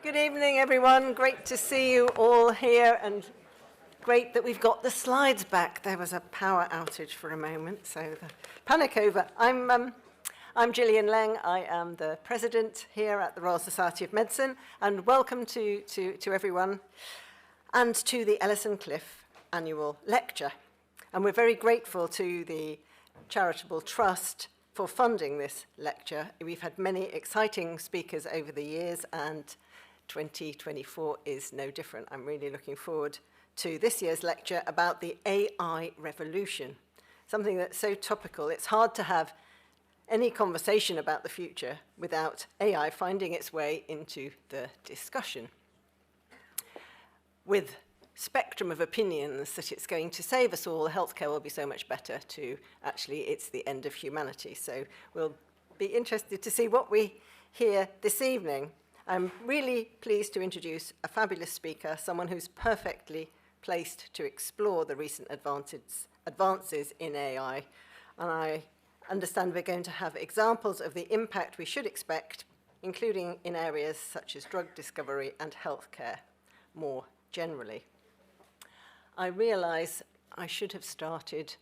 Good evening, everyone. Great to see you all here, and great that we've got the slides back. There was a power outage for a moment, so the panic over. I'm Gillian Leng. I am the president here at the Royal Society of Medicine, and welcome to everyone and to the Ellison Cliffe annual lecture. And we're very grateful to the Charitable Trust for funding this lecture. We've had many exciting speakers over the years, and 2024 is no different. I'm really looking forward to this year's lecture about the AI revolution, something that's so topical. It's hard to have any conversation about the future without AI finding its way into the discussion. With spectrum of opinions that it's going to save us all, healthcare will be so much better to actually it's the end of humanity. So we'll be interested to see what we hear this evening. I'm really pleased to introduce a fabulous speaker, someone who's perfectly placed to explore the recent advances in AI. And I understand we're going to have examples of the impact we should expect, including in areas such as drug discovery and healthcare more generally. I realise I should have started,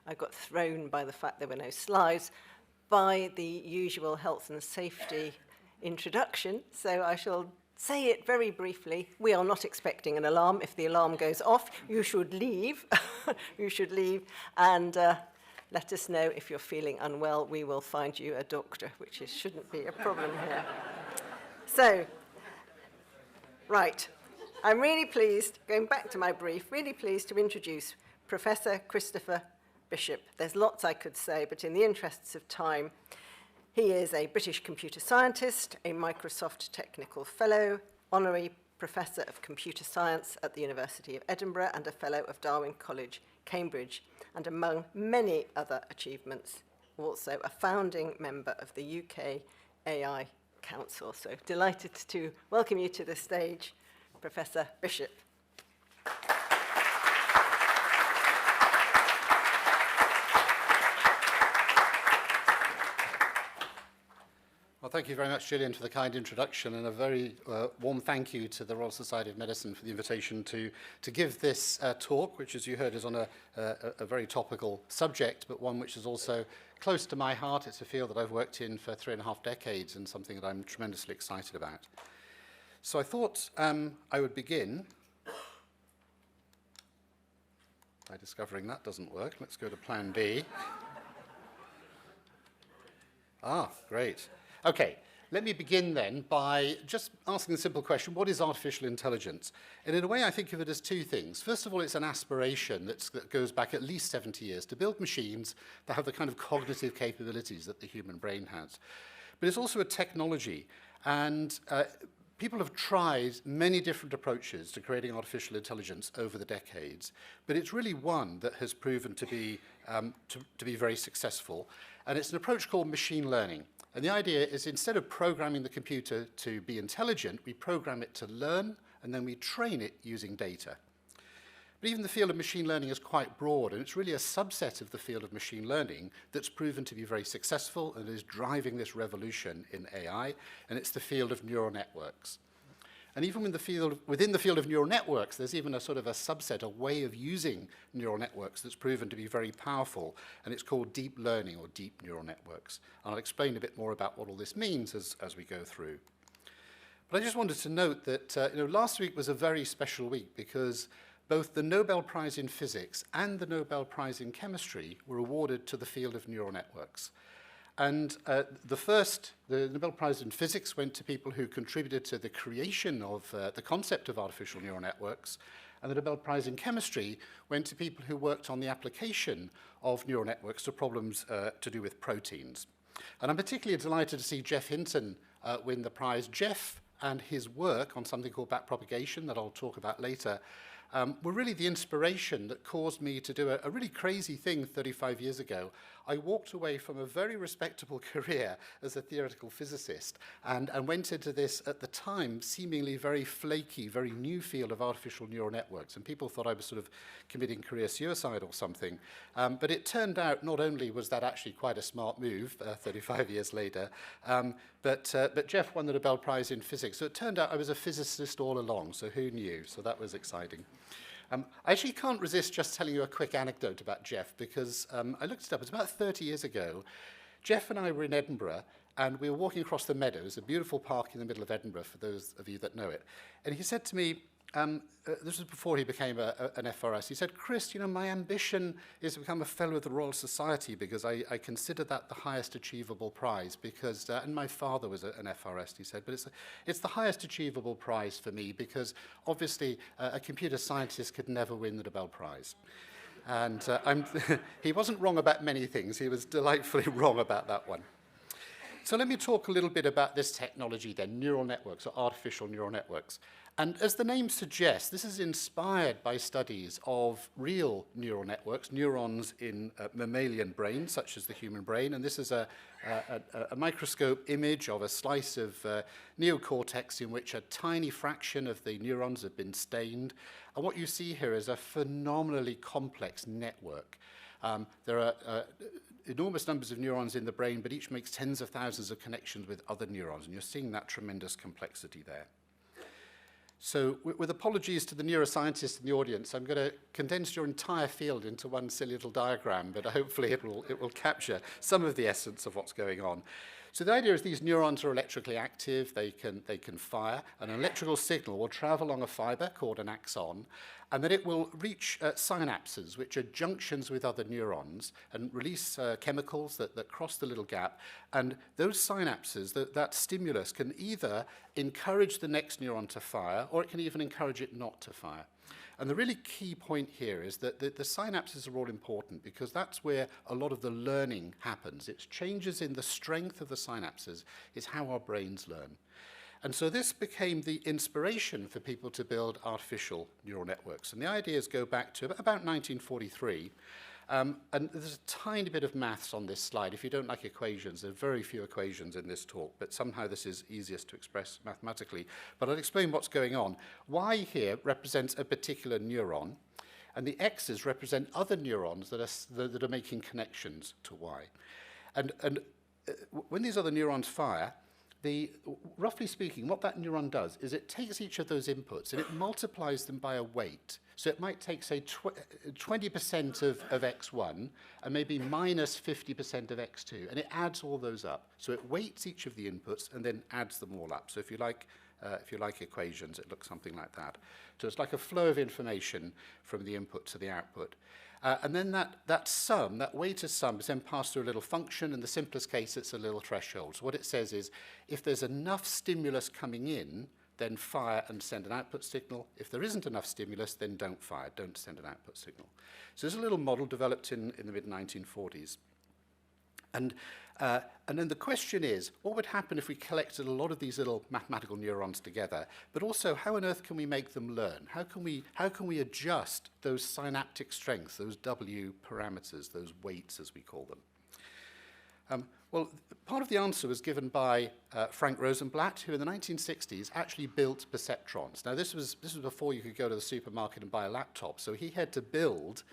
I got thrown by the fact there were no slides, by the usual health and safety introduction, so I shall say it very briefly. We are not expecting an alarm. If the alarm goes off, you should leave. You should leave, and let us know if you're feeling unwell. We will find you a doctor, which shouldn't be a problem here. So, right. I'm really pleased, going back to my brief, really pleased to introduce Professor Christopher Bishop. There's lots I could say, but in the interests of time, he is a British computer scientist, a Microsoft Technical Fellow, Honorary Professor of Computer Science at the University of Edinburgh, and a Fellow of Darwin College, Cambridge, and among many other achievements, also a founding member of the UK AI Council. So delighted to welcome you to the stage, Professor Bishop. Well, thank you very much, Gillian, for the kind introduction, and a very warm thank you to the Royal Society of Medicine for the invitation to give this talk, which, as you heard, is on a very topical subject, but one which is also close to my heart. It's a field that I've worked in for 3.5 decades and something that I'm tremendously excited about. So I thought I would begin by discovering that doesn't work. Let's go to plan B. Great. Okay, let me begin then by just asking the simple question, what is artificial intelligence? And in a way, I think of it as two things. First of all, it's an aspiration that goes back at least 70 years to build machines that have the kind of cognitive capabilities that the human brain has. But it's also a technology, and people have tried many different approaches to creating artificial intelligence over the decades, but it's really one that has proven to be very successful, and it's an approach called machine learning. And the idea is, instead of programming the computer to be intelligent, we program it to learn, and then we train it using data. But even the field of machine learning is quite broad, and it's really a subset of the field of machine learning that's proven to be very successful and is driving this revolution in AI, and it's the field of neural networks. And even within the field of neural networks, there's even a sort of a subset, a way of using neural networks that's proven to be very powerful, and it's called deep learning or deep neural networks. And I'll explain a bit more about what all this means as we go through. But I just wanted to note that last week was a very special week, because both the Nobel Prize in Physics and the Nobel Prize in Chemistry were awarded to the field of neural networks. And the Nobel Prize in Physics went to people who contributed to the creation of the concept of artificial neural networks, and the Nobel Prize in Chemistry went to people who worked on the application of neural networks to problems to do with proteins. And I'm particularly delighted to see Geoff Hinton win the prize. Geoff and his work on something called backpropagation, that I'll talk about later, were really the inspiration that caused me to do a really crazy thing 35 years ago. I walked away from a very respectable career as a theoretical physicist and went into this, at the time, seemingly very flaky, very new field of artificial neural networks. And people thought I was sort of committing career suicide or something. But it turned out not only was that actually quite a smart move 35 years later, but Jeff won the Nobel Prize in physics. So it turned out I was a physicist all along, so who knew? So that was exciting. I actually can't resist just telling you a quick anecdote about Jeff, because I looked it up. It's about 30 years ago. Jeff and I were in Edinburgh, and we were walking across the meadows, a beautiful park in the middle of Edinburgh, for those of you that know it. And he said to me, this was before he became an FRS, he said, Chris, you know, my ambition is to become a Fellow of the Royal Society because I consider that the highest achievable prize, because, and my father was an FRS, he said, but it's the highest achievable prize for me because obviously a computer scientist could never win the Nobel Prize. And he wasn't wrong about many things, he was delightfully wrong about that one. So let me talk a little bit about this technology then, neural networks or artificial neural networks. And as the name suggests, this is inspired by studies of real neural networks, neurons in mammalian brains, such as the human brain. And this is a microscope image of a slice of neocortex in which a tiny fraction of the neurons have been stained. And what you see here is a phenomenally complex network. There are enormous numbers of neurons in the brain, but each makes tens of thousands of connections with other neurons, and you're seeing that tremendous complexity there. So with apologies to the neuroscientists in the audience, I'm going to condense your entire field into one silly little diagram, but hopefully it will capture some of the essence of what's going on. So the idea is these neurons are electrically active, they can fire, an electrical signal will travel along a fiber called an axon, and then it will reach synapses, which are junctions with other neurons, and release chemicals that cross the little gap. And those synapses, that stimulus, can either encourage the next neuron to fire, or it can even encourage it not to fire. And the really key point here is that the synapses are all important because that's where a lot of the learning happens. It's changes in the strength of the synapses is how our brains learn. And so this became the inspiration for people to build artificial neural networks. And the ideas go back to about 1943. And there's a tiny bit of maths on this slide. If you don't like equations, there are very few equations in this talk, but somehow this is easiest to express mathematically. But I'll explain what's going on. Y here represents a particular neuron, and the X's represent other neurons that are making connections to Y. And when these other neurons fire, roughly speaking, what that neuron does is it takes each of those inputs and it multiplies them by a weight. So it might take, say, 20% of X1 and maybe minus 50% of X2, and it adds all those up. So it weights each of the inputs and then adds them all up. So if you like equations, it looks something like that. So it's like a flow of information from the input to the output. And then that sum, that weighted sum, is then passed through a little function. In the simplest case, it's a little threshold. So what it says is, if there's enough stimulus coming in, then fire and send an output signal. If there isn't enough stimulus, then don't fire, don't send an output signal. So there's a little model developed in the mid-1940s. And then the question is, what would happen if we collected a lot of these little mathematical neurons together? But also, how on earth can we make them learn? How can we adjust those synaptic strengths, those W parameters, those weights, as we call them? Well, part of the answer was given by Frank Rosenblatt, who in the 1960s actually built perceptrons. Now, this was before you could go to the supermarket and buy a laptop, so he had to build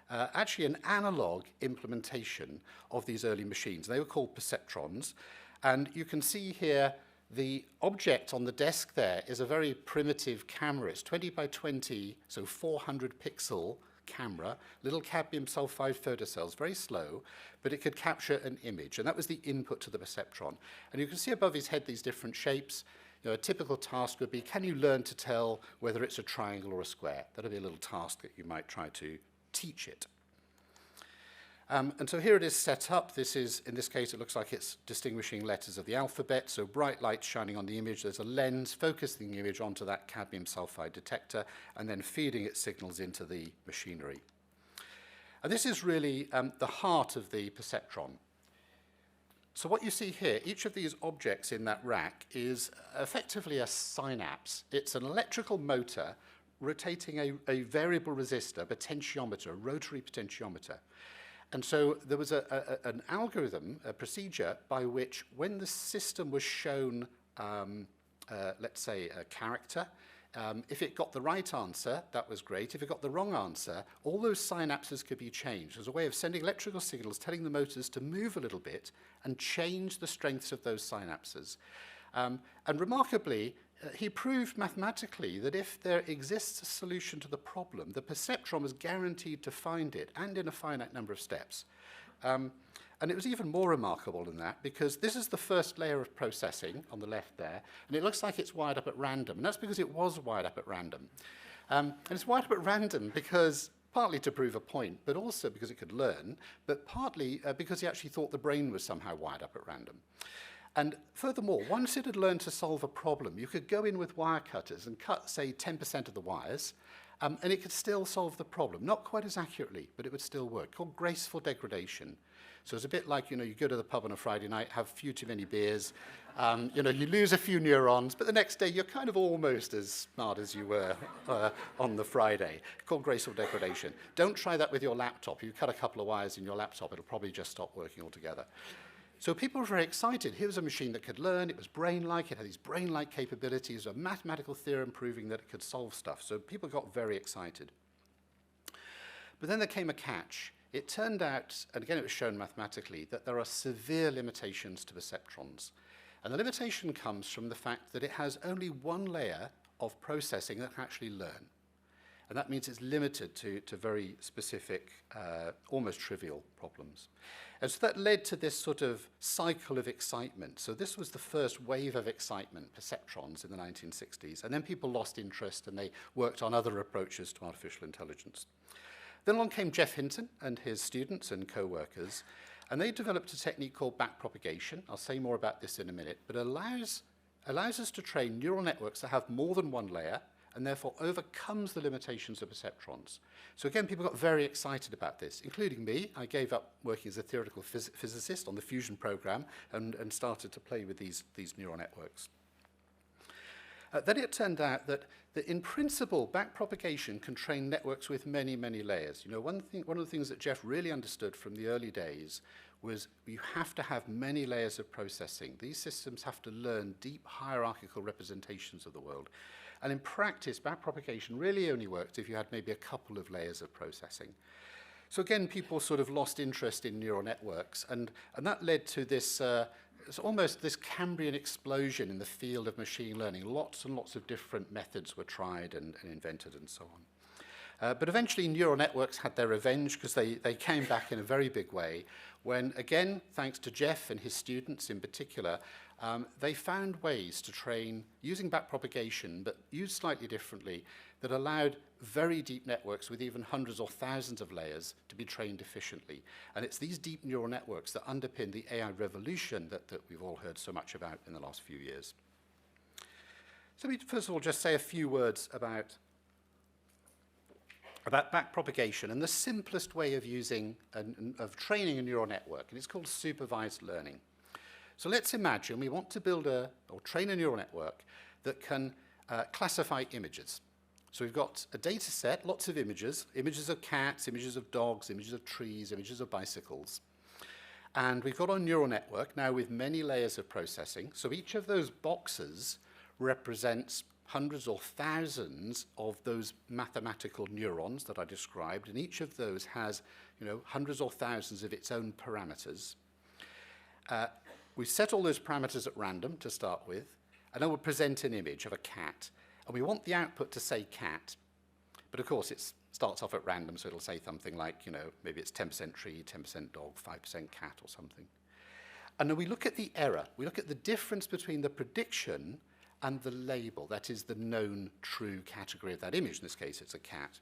actually an analog implementation of these early machines. They were called perceptrons, and you can see here the object on the desk there is a very primitive camera. It's 20 by 20, so 400 pixel camera, little cadmium sulfide photocells, very slow, but it could capture an image, and that was the input to the perceptron. And you can see above his head these different shapes. You know, a typical task would be, can you learn to tell whether it's a triangle or a square? That'll be a little task that you might try to teach it. And so here it is set up. This is, in this case, it looks like it's distinguishing letters of the alphabet, so bright light shining on the image. There's a lens focusing the image onto that cadmium sulfide detector and then feeding its signals into the machinery. And this is really the heart of the perceptron. So what you see here, each of these objects in that rack is effectively a synapse. It's an electrical motor rotating a variable resistor, potentiometer, a rotary potentiometer. And so there was an algorithm, a procedure by which when the system was shown, let's say, a character, if it got the right answer, that was great. If it got the wrong answer, all those synapses could be changed. It was a way of sending electrical signals, telling the motors to move a little bit and change the strengths of those synapses. And remarkably, he proved mathematically that if there exists a solution to the problem, the perceptron was guaranteed to find it, and in a finite number of steps. And it was even more remarkable than that, because this is the first layer of processing on the left there, and it looks like it's wired up at random, and that's because it was wired up at random. And it's wired up at random because, partly to prove a point, but also because it could learn, but partly because he actually thought the brain was somehow wired up at random. And furthermore, once it had learned to solve a problem, you could go in with wire cutters and cut, say, 10% of the wires, and it could still solve the problem. Not quite as accurately, but it would still work, called graceful degradation. So it's a bit like, you go to the pub on a Friday night, have a few too many beers, you lose a few neurons, but the next day you're kind of almost as smart as you were on the Friday, called graceful degradation. Don't try that with your laptop. You cut a couple of wires in your laptop, it'll probably just stop working altogether. So people were very excited. Here was a machine that could learn, it was brain-like, it had these brain-like capabilities, a mathematical theorem proving that it could solve stuff. So people got very excited. But then there came a catch. It turned out, and again it was shown mathematically, that there are severe limitations to perceptrons. And the limitation comes from the fact that it has only one layer of processing that can actually learn. And that means it's limited to very specific, almost trivial problems. And so that led to this sort of cycle of excitement. So this was the first wave of excitement, perceptrons, in the 1960s. And then people lost interest and they worked on other approaches to artificial intelligence. Then along came Geoff Hinton and his students and co-workers, and they developed a technique called backpropagation. I'll say more about this in a minute, but allows us to train neural networks that have more than one layer, and therefore overcomes the limitations of perceptrons. So again, people got very excited about this, including me. I gave up working as a theoretical physicist on the fusion program and started to play with these neural networks. Then it turned out that in principle, backpropagation can train networks with many, many layers. One of the things that Geoff really understood from the early days was you have to have many layers of processing. These systems have to learn deep hierarchical representations of the world. And in practice, backpropagation really only worked if you had maybe a couple of layers of processing. So again, people sort of lost interest in neural networks, and that led to this it's almost this Cambrian explosion in the field of machine learning. Lots and lots of different methods were tried and invented and so on. But eventually neural networks had their revenge because they came back in a very big way when, again, thanks to Geoff and his students in particular, they found ways to train using backpropagation, but used slightly differently, that allowed very deep networks with even hundreds or thousands of layers to be trained efficiently. And it's these deep neural networks that underpin the AI revolution that we've all heard so much about in the last few years. So let me first of all just say a few words about backpropagation and the simplest way of of training a neural network, and it's called supervised learning. So let's imagine we want to build or train a neural network that can classify images. So we've got a data set, lots of images of cats, images of dogs, images of trees, images of bicycles. And we've got our neural network now with many layers of processing. So each of those boxes represents hundreds or thousands of those mathematical neurons that I described, and each of those has, hundreds or thousands of its own parameters. We set all those parameters at random to start with, and then we'll present an image of a cat. And we want the output to say cat. But of course, it starts off at random, so it'll say something like, maybe it's 10% tree, 10% dog, 5% cat or something. And then we look at the error. We look at the difference between the prediction and the label. That is the known true category of that image. In this case, it's a cat.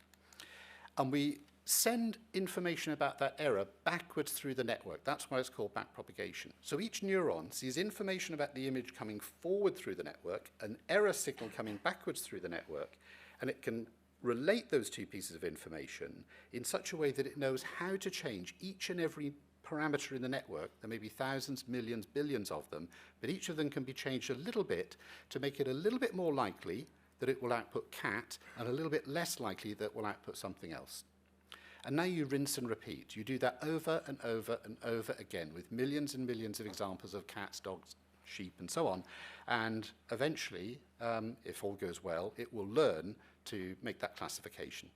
And we send information about that error backwards through the network. That's why it's called backpropagation. So each neuron sees information about the image coming forward through the network, an error signal coming backwards through the network, and it can relate those two pieces of information in such a way that it knows how to change each and every parameter in the network. There may be thousands, millions, billions of them, but each of them can be changed a little bit to make it a little bit more likely that it will output cat and a little bit less likely that it will output something else. And now you rinse and repeat. You do that over and over and over again with millions and millions of examples of cats, dogs, sheep, and so on. And eventually, if all goes well, it will learn to make that classification.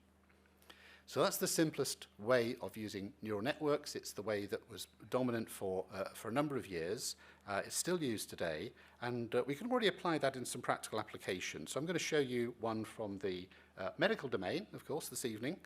So that's the simplest way of using neural networks. It's the way that was dominant for a number of years. It's still used today, and we can already apply that in some practical applications. So I'm going to show you one from the medical domain, of course, this evening.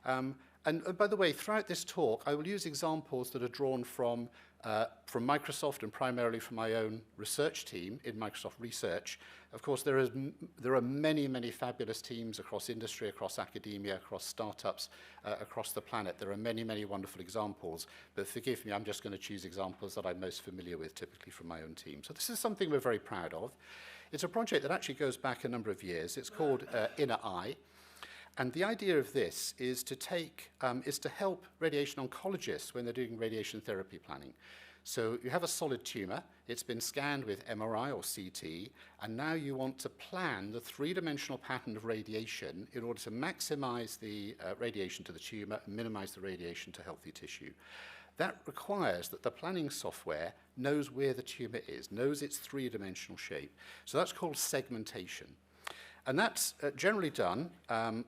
And by the way, throughout this talk, I will use examples that are drawn from Microsoft and primarily from my own research team in Microsoft Research. Of course, there are many, many fabulous teams across industry, across academia, across startups, across the planet. There are many, many wonderful examples. But forgive me, I'm just going to choose examples that I'm most familiar with, typically from my own team. So this is something we're very proud of. It's a project that actually goes back a number of years. It's called Inner Eye. And the idea of this is to help radiation oncologists when they're doing radiation therapy planning. So you have a solid tumor, it's been scanned with MRI or CT, and now you want to plan the three-dimensional pattern of radiation in order to maximize the radiation to the tumor and minimize the radiation to healthy tissue. That requires that the planning software knows where the tumor is, knows its three-dimensional shape. So that's called segmentation. And that's generally done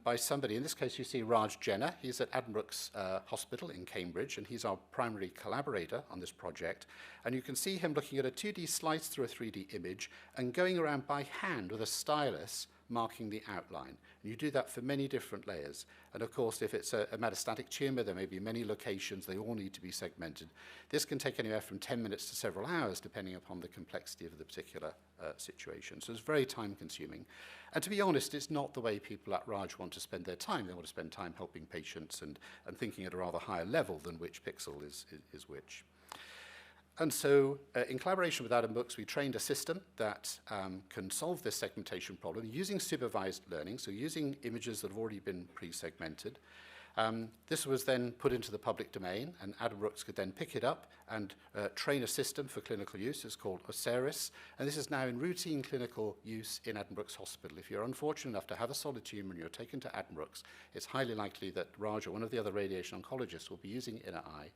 by somebody. In this case, you see Raj Jenner. He's at Addenbrooke's Hospital in Cambridge, and he's our primary collaborator on this project. And you can see him looking at a 2D slice through a 3D image and going around by hand with a stylus marking the outline. And you do that for many different layers. And of course, if it's a metastatic tumor, there may be many locations. They all need to be segmented. This can take anywhere from 10 minutes to several hours, depending upon the complexity of the particular situation. So it's very time-consuming. And to be honest, it's not the way people at Raj want to spend their time. They want to spend time helping patients and thinking at a rather higher level than which pixel is which. And so, in collaboration with Addenbrooke's, we trained a system that can solve this segmentation problem using supervised learning, so using images that have already been pre-segmented. This was then put into the public domain, and Addenbrooke's could then pick it up and train a system for clinical use. It's called Osiris, and this is now in routine clinical use in Addenbrooke's Hospital. If you're unfortunate enough to have a solid tumor and you're taken to Addenbrooke's, it's highly likely that Raj or one of the other radiation oncologists will be using Inner Eye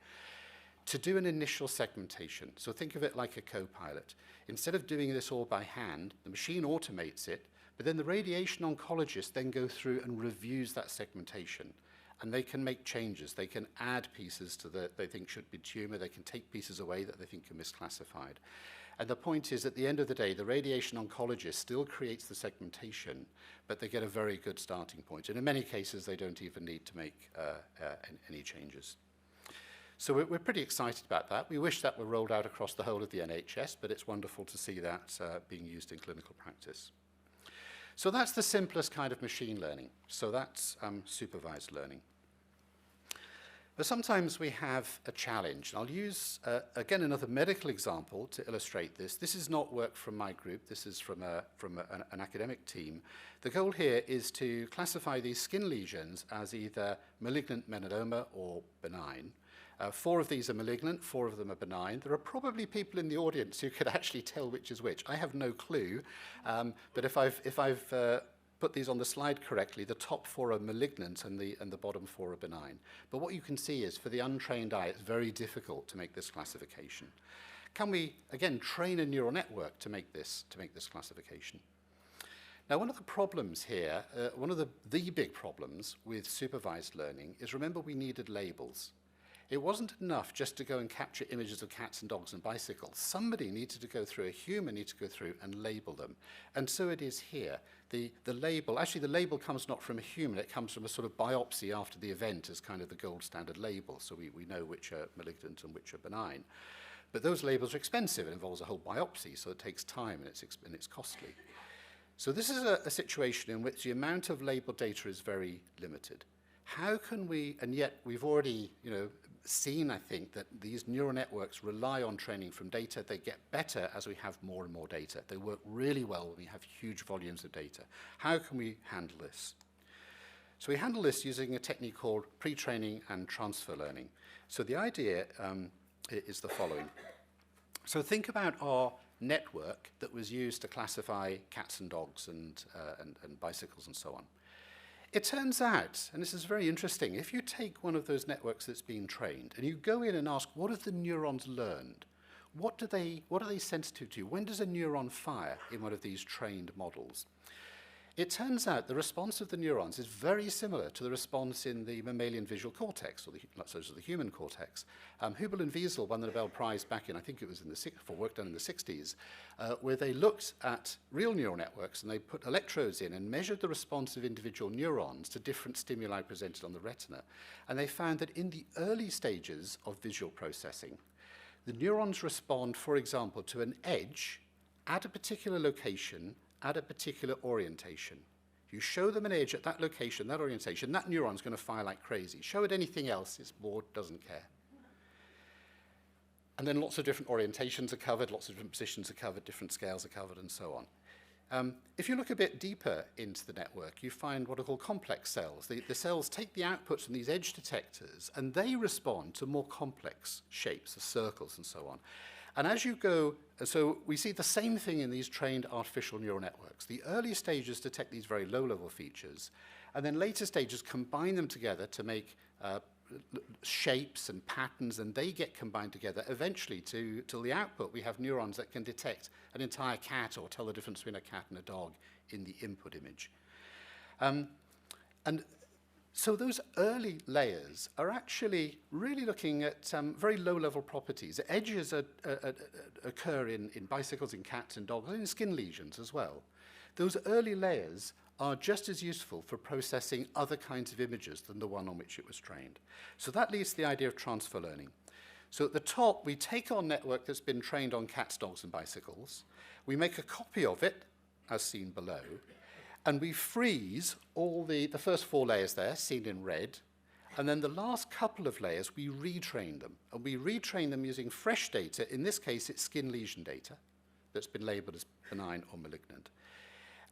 to do an initial segmentation. So think of it like a co-pilot. Instead of doing this all by hand, the machine automates it, but then the radiation oncologist then go through and reviews that segmentation. And they can make changes. They can add pieces to that they think should be tumor. They can take pieces away that they think are misclassified. And the point is, at the end of the day, the radiation oncologist still creates the segmentation, but they get a very good starting point. And in many cases, they don't even need to make any changes. So we're pretty excited about that. We wish that were rolled out across the whole of the NHS, but it's wonderful to see that being used in clinical practice. So that's the simplest kind of machine learning. So that's supervised learning. But sometimes we have a challenge. I'll use, again, another medical example to illustrate this. This is not work from my group. This is from an academic team. The goal here is to classify these skin lesions as either malignant melanoma or benign. 4 of these are malignant, 4 of them are benign. There are probably people in the audience who could actually tell which is which. I have no clue, but if I've put these on the slide correctly, the top 4 are malignant and the bottom 4 are benign. But what you can see is, for the untrained eye, it's very difficult to make this classification. Can we, again, train a neural network to make this classification? Now, one of the problems here, one of the big problems with supervised learning is, remember, we needed labels. It wasn't enough just to go and capture images of cats and dogs and bicycles. Somebody needed to go through, a human needed to go through and label them. And so it is here. The label, actually the label comes not from a human, it comes from a sort of biopsy after the event as kind of the gold standard label, so we know which are malignant and which are benign. But those labels are expensive. It involves a whole biopsy, so it takes time and it's costly. So this is a situation in which the amount of label data is very limited. How can we, and yet we've already, seen, I think, that these neural networks rely on training from data. They get better as we have more and more data. They work really well when we have huge volumes of data. How can we handle this? So we handle this using a technique called pre-training and transfer learning. So the idea is the following. So think about our network that was used to classify cats and dogs and bicycles and so on. It turns out, and this is very interesting, if you take one of those networks that's been trained and you go in and ask, what have the neurons learned? What are they sensitive to? When does a neuron fire in one of these trained models? It turns out the response of the neurons is very similar to the response in the mammalian visual cortex, or the human cortex. Hubel and Wiesel won the Nobel Prize back in, I think it was for work done in the 60s, where they looked at real neural networks and they put electrodes in and measured the response of individual neurons to different stimuli presented on the retina. And they found that in the early stages of visual processing, the neurons respond, for example, to an edge at a particular location at a particular orientation. You show them an edge at that location, that orientation, that neuron's going to fire like crazy. Show it anything else, it's bored, doesn't care. And then lots of different orientations are covered, lots of different positions are covered, different scales are covered, and so on. If you look a bit deeper into the network, you find what are called complex cells. The cells take the outputs from these edge detectors, and they respond to more complex shapes, the circles and so on. And as you go, so we see the same thing in these trained artificial neural networks. The early stages detect these very low-level features, and then later stages combine them together to make shapes and patterns, and they get combined together eventually till the output we have neurons that can detect an entire cat or tell the difference between a cat and a dog in the input image. And so those early layers are actually really looking at very low-level properties. Edges occur in bicycles, in cats and dogs, and in skin lesions as well. Those early layers are just as useful for processing other kinds of images than the one on which it was trained. So that leads to the idea of transfer learning. So at the top, we take our network that's been trained on cats, dogs, and bicycles. We make a copy of it, as seen below, and we freeze all the first 4 layers there, seen in red, and then the last couple of layers, we retrain them. And we retrain them using fresh data. In this case, it's skin lesion data that's been labeled as benign or malignant.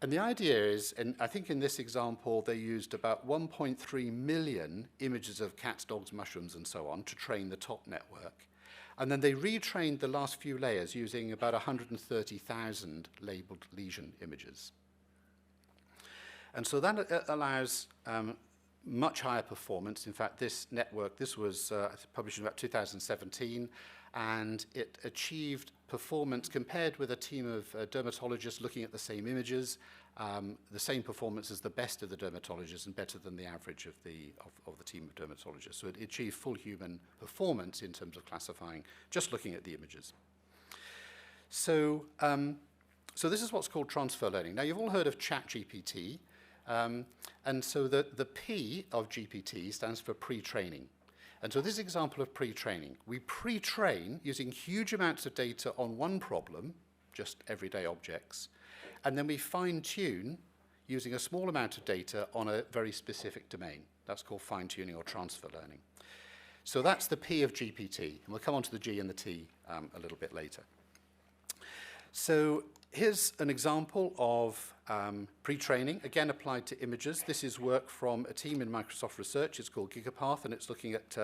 And the idea is, and I think in this example, they used about 1.3 million images of cats, dogs, mushrooms, and so on to train the top network. And then they retrained the last few layers using about 130,000 labeled lesion images. And so that allows much higher performance. In fact, this network, this was published in about 2017, and it achieved performance compared with a team of dermatologists looking at the same images, the same performance as the best of the dermatologists and better than the average of the team of dermatologists. So it achieved full human performance in terms of classifying, just looking at the images. So, so this is what's called transfer learning. Now, you've all heard of ChatGPT. And so the P of GPT stands for pre-training. And so this example of pre-training, we pre-train using huge amounts of data on one problem, just everyday objects, and then we fine-tune using a small amount of data on a very specific domain. That's called fine-tuning or transfer learning. So that's the P of GPT, and we'll come on to the G and the T a little bit later. So here's an example of pre-training, again applied to images. This is work from a team in Microsoft Research. It's called GigaPath, and it's looking at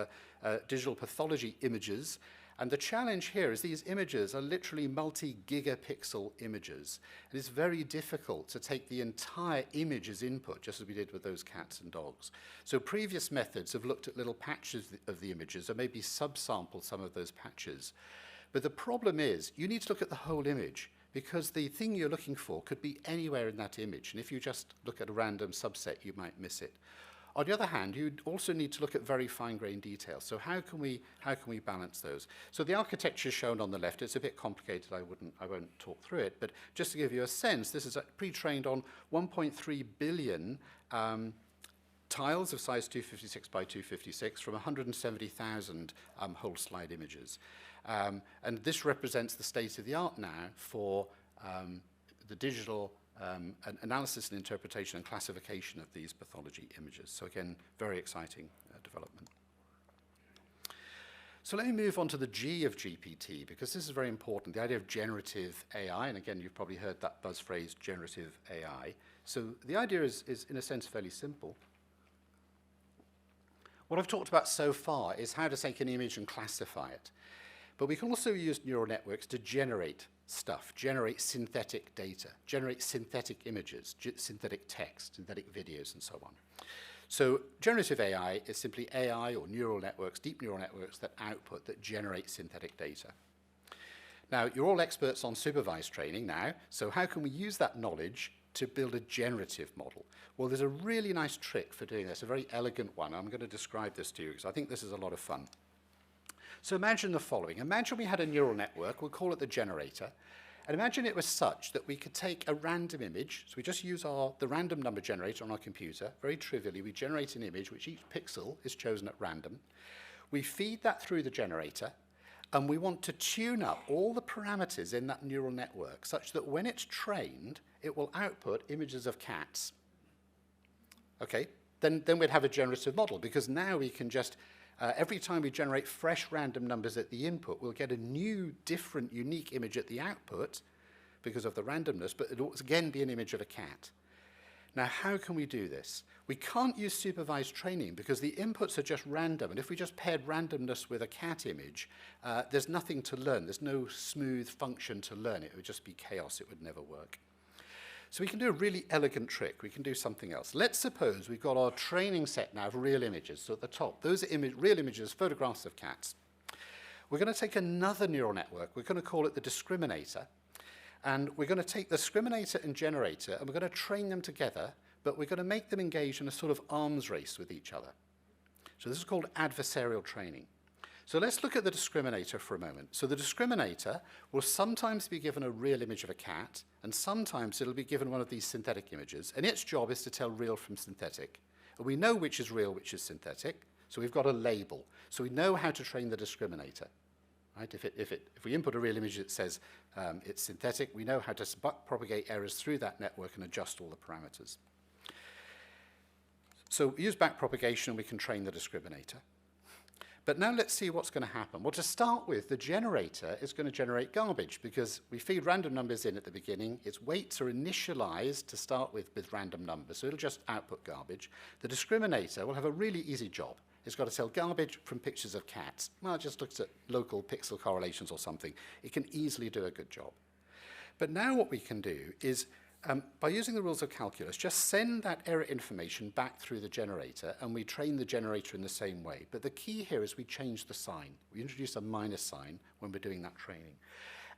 digital pathology images. And the challenge here is these images are literally multi-gigapixel images. And it's very difficult to take the entire image as input, just as we did with those cats and dogs. So previous methods have looked at little patches of the images, or maybe subsampled some of those patches. But the problem is, you need to look at the whole image, because the thing you're looking for could be anywhere in that image. And if you just look at a random subset, you might miss it. On the other hand, you also need to look at very fine-grained details. So how can we balance those? So the architecture is shown on the left. It's a bit complicated. I won't talk through it. But just to give you a sense, this is pre-trained on 1.3 billion tiles of size 256 by 256 from 170,000 whole slide images. And this represents the state of the art now for the digital analysis and interpretation and classification of these pathology images. So again, very exciting development. So let me move on to the G of GPT, because this is very important, the idea of generative AI. And again, you've probably heard that buzz phrase, generative AI. So the idea is in a sense, fairly simple. What I've talked about so far is how to take an image and classify it. But we can also use neural networks to generate stuff, generate synthetic data, generate synthetic images, synthetic text, synthetic videos, and so on. So generative AI is simply AI or neural networks, deep neural networks that output, that generate synthetic data. Now, you're all experts on supervised training now, so how can we use that knowledge to build a generative model? Well, there's a really nice trick for doing this, a very elegant one. I'm going to describe this to you because I think this is a lot of fun. So imagine the following. Imagine we had a neural network, we'll call it the generator, and imagine it was such that we could take a random image, so we just use the random number generator on our computer. Very trivially, we generate an image which each pixel is chosen at random. We feed that through the generator, and we want to tune up all the parameters in that neural network such that when it's trained, it will output images of cats. Okay, then we'd have a generative model, because now we can just, every time we generate fresh random numbers at the input, we'll get a new, different, unique image at the output because of the randomness, but it'll again be an image of a cat. Now, how can we do this? We can't use supervised training because the inputs are just random, and if we just paired randomness with a cat image, there's nothing to learn. There's no smooth function to learn. It would just be chaos. It would never work. So we can do a really elegant trick. We can do something else. Let's suppose we've got our training set now of real images. So at the top, those are real images, photographs of cats. We're going to take another neural network. We're going to call it the discriminator. And we're going to take the discriminator and generator, and we're going to train them together, but we're going to make them engage in a sort of arms race with each other. So this is called adversarial training. So let's look at the discriminator for a moment. So the discriminator will sometimes be given a real image of a cat, and sometimes it'll be given one of these synthetic images, and its job is to tell real from synthetic. And we know which is real, which is synthetic, so we've got a label. So we know how to train the discriminator. Right? If we input a real image that says it's synthetic, we know how to propagate errors through that network and adjust all the parameters. So we use backpropagation and we can train the discriminator. But now let's see what's going to happen. Well, to start with, the generator is going to generate garbage because we feed random numbers in at the beginning. Its weights are initialized to start with random numbers, so it'll just output garbage. The discriminator will have a really easy job. It's got to tell garbage from pictures of cats. Well, it just looks at local pixel correlations or something. It can easily do a good job. But now what we can do is, by using the rules of calculus, just send that error information back through the generator, and we train the generator in the same way. But the key here is we change the sign. We introduce a minus sign when we're doing that training.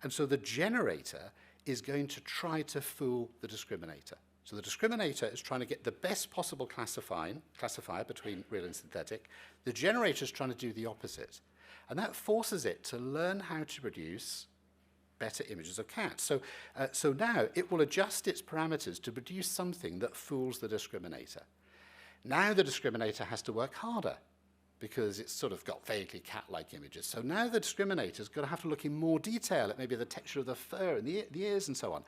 And so the generator is going to try to fool the discriminator. So the discriminator is trying to get the best possible classifier between real and synthetic. The generator is trying to do the opposite. And that forces it to learn how to produce better images of cats. So now it will adjust its parameters to produce something that fools the discriminator. Now the discriminator has to work harder because it's sort of got vaguely cat-like images. So now the discriminator's got to have to look in more detail at maybe the texture of the fur and the ears and so on.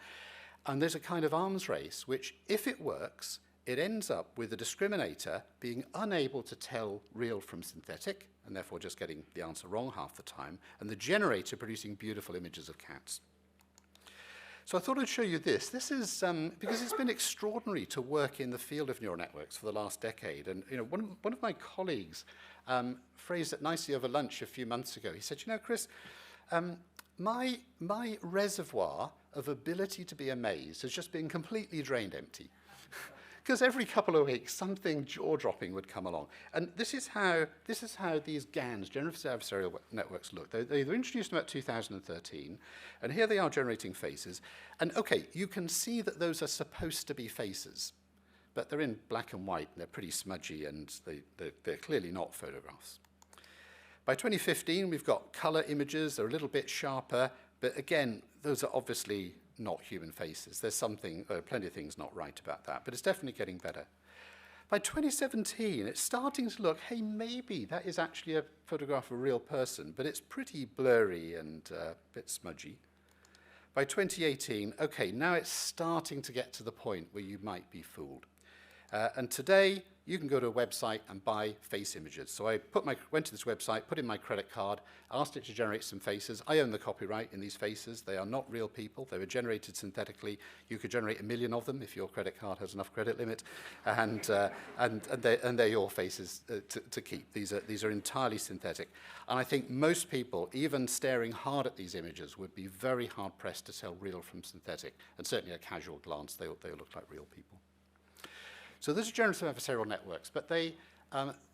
And there's a kind of arms race, which, if it works, it ends up with the discriminator being unable to tell real from synthetic, and therefore just getting the answer wrong half the time, and the generator producing beautiful images of cats. So I thought I'd show you this. This is because it's been extraordinary to work in the field of neural networks for the last decade. And one of my colleagues phrased it nicely over lunch a few months ago. He said, Chris, my reservoir of ability to be amazed has just been completely drained empty. Because every couple of weeks, something jaw-dropping would come along. And this is how these GANs, generative adversarial networks, look. They were introduced in about 2013, and here they are generating faces. And okay, you can see that those are supposed to be faces, but they're in black and white, and they're pretty smudgy, and they're clearly not photographs. By 2015, we've got color images. They're a little bit sharper, but again, those are obviously not human faces. There's plenty of things not right about that, but it's definitely getting better. By 2017, it's starting to look, hey, maybe that is actually a photograph of a real person, but it's pretty blurry and a bit smudgy. By 2018, okay, now it's starting to get to the point where you might be fooled. And today, you can go to a website and buy face images. So I went to this website, put in my credit card, asked it to generate some faces. I own the copyright in these faces. They are not real people. They were generated synthetically. You could generate 1 million of them if your credit card has enough credit limit, and they're your faces to keep. These are entirely synthetic. And I think most people, even staring hard at these images, would be very hard-pressed to tell real from synthetic. And certainly at a casual glance, they look like real people. So those are generative adversarial networks, but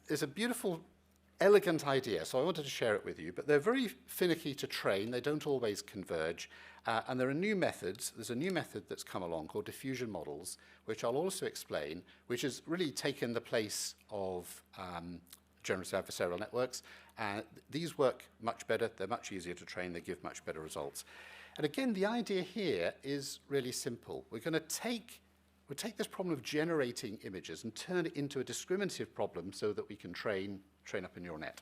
is a beautiful, elegant idea, so I wanted to share it with you, but they're very finicky to train, they don't always converge, and there are new methods. There's a new method that's come along called diffusion models, which I'll also explain, which has really taken the place of generative adversarial networks. These work much better, they're much easier to train, they give much better results. And again, the idea here is really simple. We'll take this problem of generating images and turn it into a discriminative problem so that we can train up a neural net.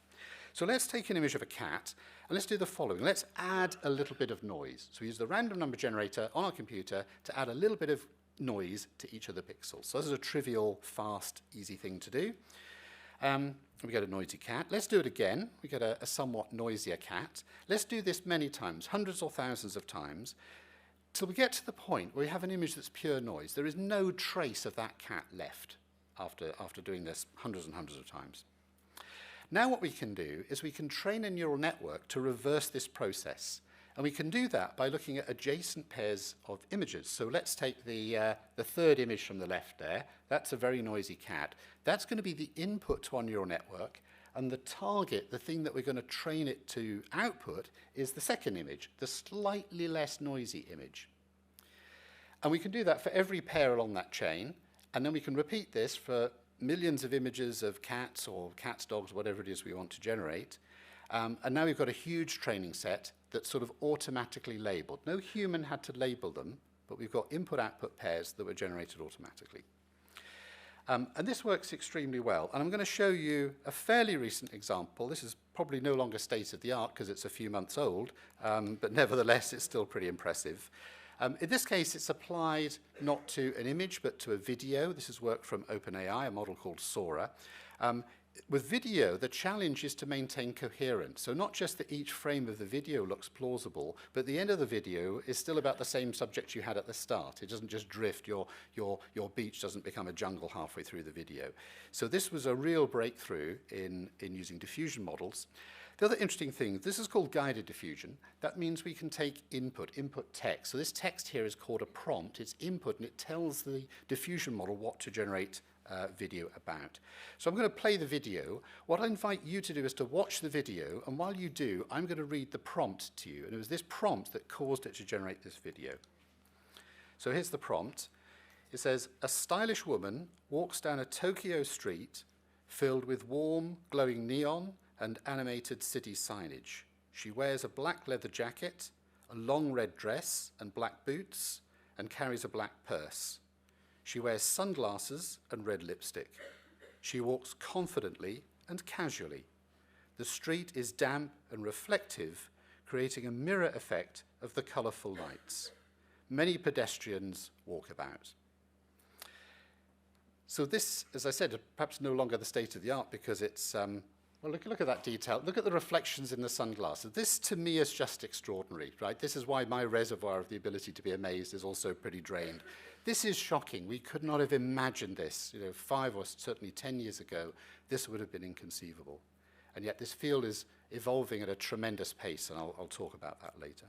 So let's take an image of a cat, and let's do the following. Let's add a little bit of noise. So we use the random number generator on our computer to add a little bit of noise to each of the pixels. So this is a trivial, fast, easy thing to do. We get a noisy cat. Let's do it again. We get a somewhat noisier cat. Let's do this many times, hundreds or thousands of times, till we get to the point where we have an image that's pure noise. There is no trace of that cat left after doing this hundreds and hundreds of times. Now what we can do is we can train a neural network to reverse this process. And we can do that by looking at adjacent pairs of images. So let's take the third image from the left there. That's a very noisy cat. That's going to be the input to our neural network. And the target, the thing that we're going to train it to output, is the second image, the slightly less noisy image. And we can do that for every pair along that chain. And then we can repeat this for millions of images of cats or cats, dogs, whatever it is we want to generate. And now we've got a huge training set that's sort of automatically labeled. No human had to label them, but we've got input-output pairs that were generated automatically. And this works extremely well. And I'm going to show you a fairly recent example. This is probably no longer state of the art because it's a few months old, but nevertheless, it's still pretty impressive. In this case, it's applied not to an image, but to a video. This is work from OpenAI, a model called Sora. With video, the challenge is to maintain coherence. So not just that each frame of the video looks plausible, but the end of the video is still about the same subject you had at the start. It doesn't just drift. Your beach doesn't become a jungle halfway through the video. So this was a real breakthrough in using diffusion models. The other interesting thing, this is called guided diffusion. That means we can take input text. So this text here is called a prompt. It's input, and it tells the diffusion model what to generate video about. So I'm going to play the video. What I invite you to do is to watch the video, and while you do, I'm going to read the prompt to you. And it was this prompt that caused it to generate this video. So here's the prompt. It says, a stylish woman walks down a Tokyo street filled with warm, glowing neon and animated city signage. She wears a black leather jacket, a long red dress and black boots, and carries a black purse. She wears sunglasses and red lipstick. She walks confidently and casually. The street is damp and reflective, creating a mirror effect of the colourful lights. Many pedestrians walk about. So this, as I said, perhaps no longer the state of the art because it's, well, look at that detail. Look at the reflections in the sunglasses. This, to me, is just extraordinary, right? This is why my reservoir of the ability to be amazed is also pretty drained. This is shocking. We could not have imagined this. 5 or certainly 10 years ago, this would have been inconceivable. And yet this field is evolving at a tremendous pace, and I'll talk about that later.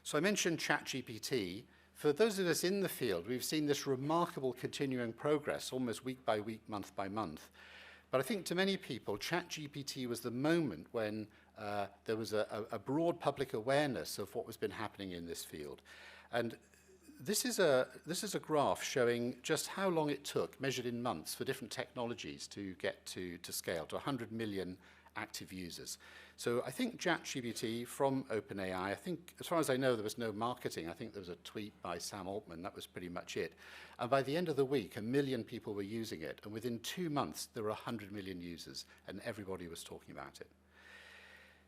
So I mentioned ChatGPT. For those of us in the field, we've seen this remarkable continuing progress, almost week by week, month by month. But I think to many people, ChatGPT was the moment when there was a broad public awareness of what was been happening in this field. And this is a graph showing just how long it took, measured in months, for different technologies to get to scale, to 100 million active users. So I think ChatGPT from OpenAI, I think, as far as I know, there was no marketing. I think there was a tweet by Sam Altman. That was pretty much it. And by the end of the week, 1 million people were using it. And within 2 months, there were 100 million users, and everybody was talking about it.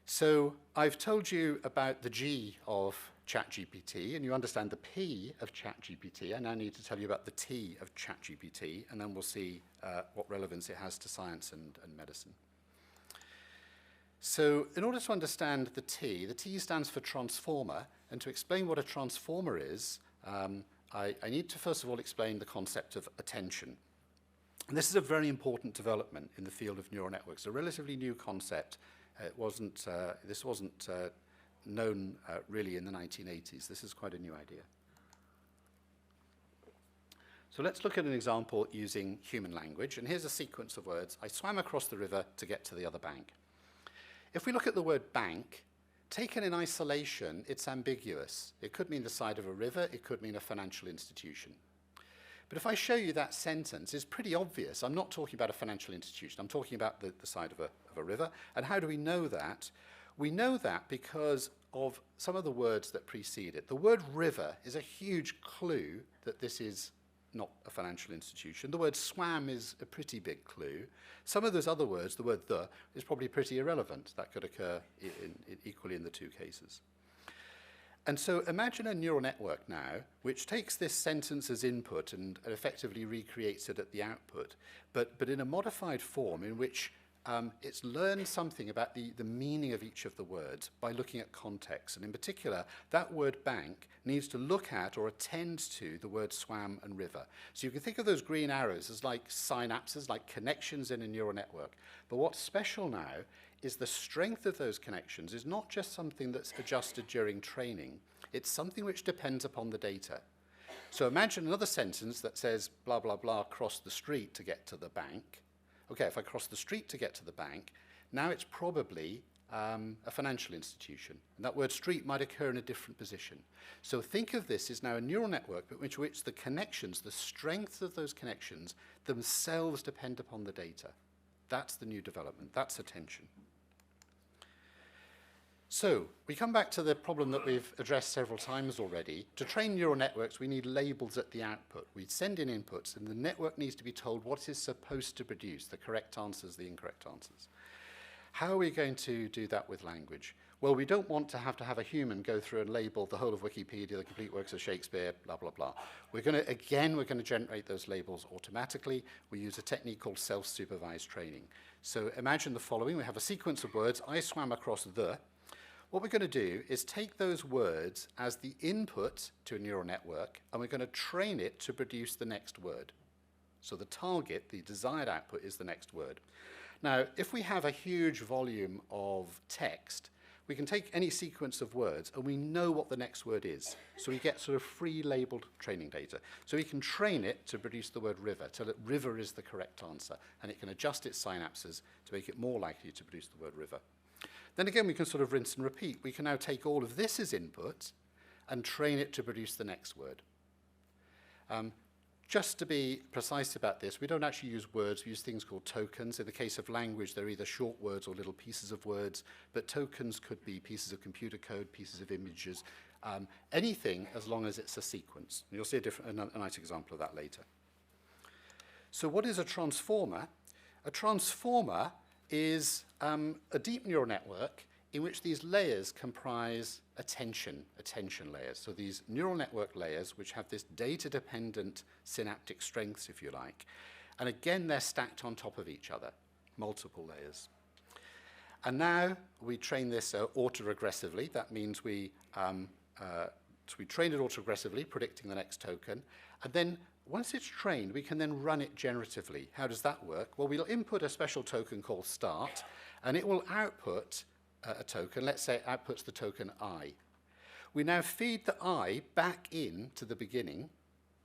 So I've told you about the G of ChatGPT, and you understand the P of ChatGPT. I now need to tell you about the T of ChatGPT, and then we'll see what relevance it has to science and medicine. So in order to understand the T stands for transformer, and to explain what a transformer is, I need to first of all explain the concept of attention. And this is a very important development in the field of neural networks, a relatively new concept. This wasn't known really in the 1980s. This is quite a new idea. So let's look at an example using human language. And here's a sequence of words. I swam across the river to get to the other bank. If we look at the word bank, taken in isolation, it's ambiguous. It could mean the side of a river. It could mean a financial institution. But if I show you that sentence, it's pretty obvious. I'm not talking about a financial institution. I'm talking about the side of a river. And how do we know that? We know that because of some of the words that precede it. The word river is a huge clue that this is not a financial institution. The word swam is a pretty big clue. Some of those other words, the word the, is probably pretty irrelevant. That could occur equally in the two cases. And so imagine a neural network now, which takes this sentence as input and effectively recreates it at the output, but in a modified form in which it's learned something about the meaning of each of the words by looking at context. And in particular, that word bank needs to look at or attend to the word swam and river. So you can think of those green arrows as like synapses, like connections in a neural network. But what's special now is the strength of those connections is not just something that's adjusted during training. It's something which depends upon the data. So imagine another sentence that says, blah, blah, blah, cross the street to get to the bank. Okay, if I cross the street to get to the bank, now it's probably a financial institution. And that word street might occur in a different position. So think of this as now a neural network, but which the connections, the strength of those connections themselves depend upon the data. That's the new development. That's attention. So we come back to the problem that we've addressed several times already. To train neural networks, we need labels at the output. We send in inputs, and the network needs to be told what it's supposed to produce, the correct answers, the incorrect answers. How are we going to do that with language? Well, we don't want to have a human go through and label the whole of Wikipedia, the complete works of Shakespeare, blah, blah, blah. We're going to generate those labels automatically. We use a technique called self-supervised training. So imagine the following. We have a sequence of words. I swam across the. What we're going to do is take those words as the input to a neural network, and we're going to train it to produce the next word. So the target, the desired output, is the next word. Now, if we have a huge volume of text, we can take any sequence of words, and we know what the next word is. So we get sort of free-labeled training data. So we can train it to produce the word river, tell it river is the correct answer, and it can adjust its synapses to make it more likely to produce the word river. Then again, we can sort of rinse and repeat. We can now take all of this as input and train it to produce the next word. Just to be precise about this, we don't actually use words. We use things called tokens. In the case of language, they're either short words or little pieces of words, but tokens could be pieces of computer code, pieces of images, anything as long as it's a sequence. And you'll see a nice example of that later. So what is a transformer? A transformer is a deep neural network in which these layers comprise attention layers. So these neural network layers, which have this data-dependent synaptic strengths, if you like, and again, they're stacked on top of each other, multiple layers. And now we train this autoregressively. That means we train it autoregressively, predicting the next token, and then once it's trained, we can then run it generatively. How does that work? Well, we'll input a special token called start, and it will output a token. Let's say it outputs the token I. We now feed the I back into the beginning,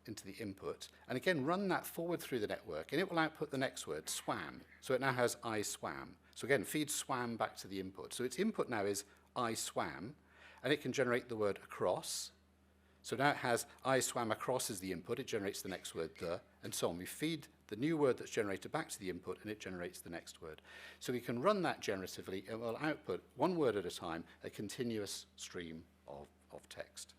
into the input, and again run that forward through the network, and it will output the next word, swam. So it now has I swam. So again, feed swam back to the input. So its input now is I swam, and it can generate the word across. So now it has I swam across as the input, it generates the next word, the, and so on. We feed the new word that's generated back to the input, and it generates the next word. So we can run that generatively, and we'll output one word at a time, a continuous stream of text.